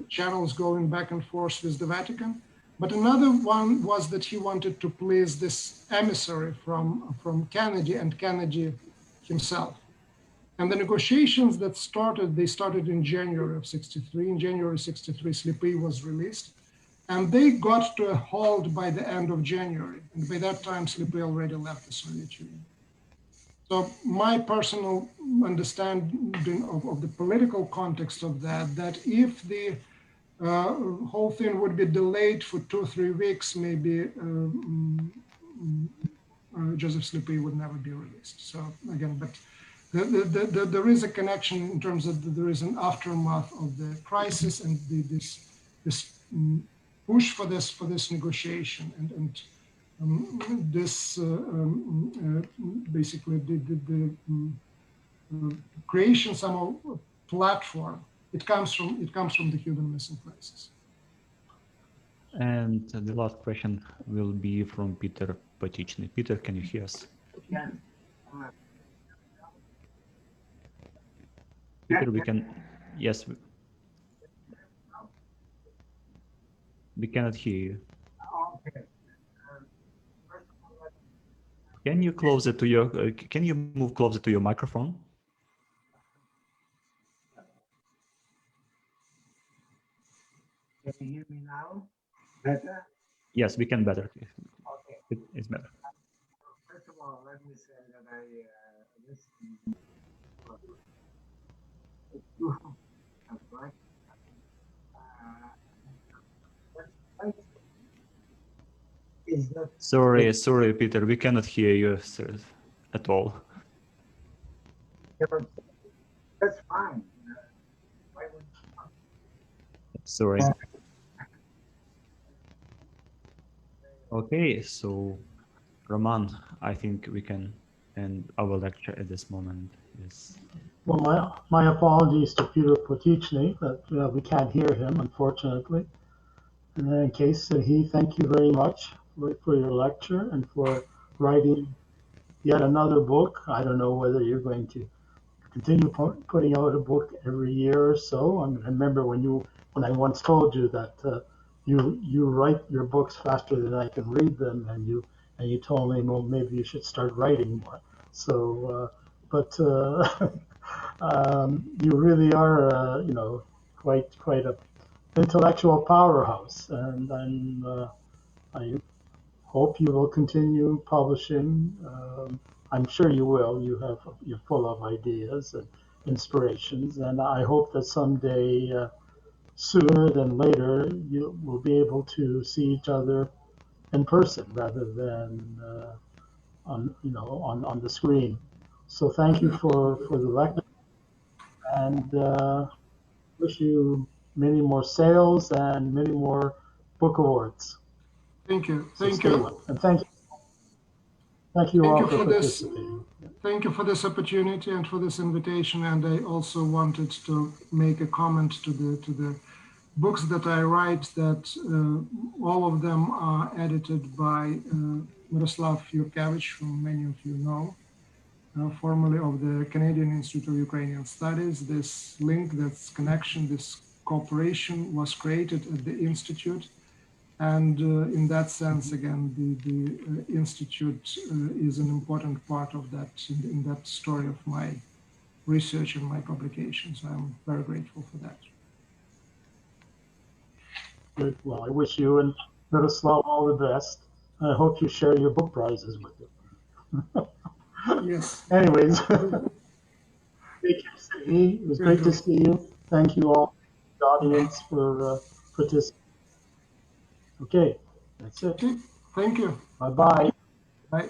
channels going back and forth with the Vatican. But another one was that he wanted to please this emissary from Kennedy and Kennedy himself. And the negotiations that they started in January of 63. In January 63, Slypy was released. And they got to a halt by the end of January. And by that time, Slypy already left the Soviet Union. So my personal understanding of the political context of that if the whole thing would be delayed for 2-3 weeks, maybe Joseph Slypy would never be released. So again, but there is a connection in terms of there is an aftermath of the crisis and this push for this negotiation and this basically creation, some platform. It comes from the Cuban Missile Crisis. And the last question will be from Peter Potichny. Peter, can you hear us? Yeah. Peter, we can, yes, we cannot hear you. Okay. Can you close it to your, can you move closer to your microphone? Can you hear me now? Better? Yes, we can better. Okay. It's better. First of all, let me say that I listened. Is that Sorry, Peter, we cannot hear you at all. that's fine. Sorry. Okay, so Roman, I think we can end our lecture at this moment. Yes. Well, my apologies to Peter Potichny that we can't hear him, unfortunately. And in case, Serhii, thank you very much for your lecture and for writing yet another book. I don't know whether you're going to continue putting out a book every year or so. I remember when I once told you that you write your books faster than I can read them, and you told me, well, maybe you should start writing more. So, you really are, quite a intellectual powerhouse, and I hope you will continue publishing. I'm sure you will. You're full of ideas and inspirations, and I hope that someday, sooner than later, you will be able to see each other in person rather than on the screen. So thank you for the lecture, and wish you many more sales and many more book awards. Thank you. So Thank stay you. well. And thank you all for participating. Thank you for this opportunity and for this invitation. And I also wanted to make a comment to the books that I write, that all of them are edited by Miroslav Yurkevich, whom many of you know, formerly of the Canadian Institute of Ukrainian Studies. This link, this connection, this cooperation was created at the Institute. And in that sense, again, the Institute is an important part of that, in that story of my research and my publications. I'm very grateful for that. Good. Well, I wish you and Miroslav all the best. I hope you share your book prizes with them. Yes. Anyways, take care, Serhii. It was great to see you. Thank you all, the audience, for participating. Okay, that's it. Thank you. Bye-bye. Bye.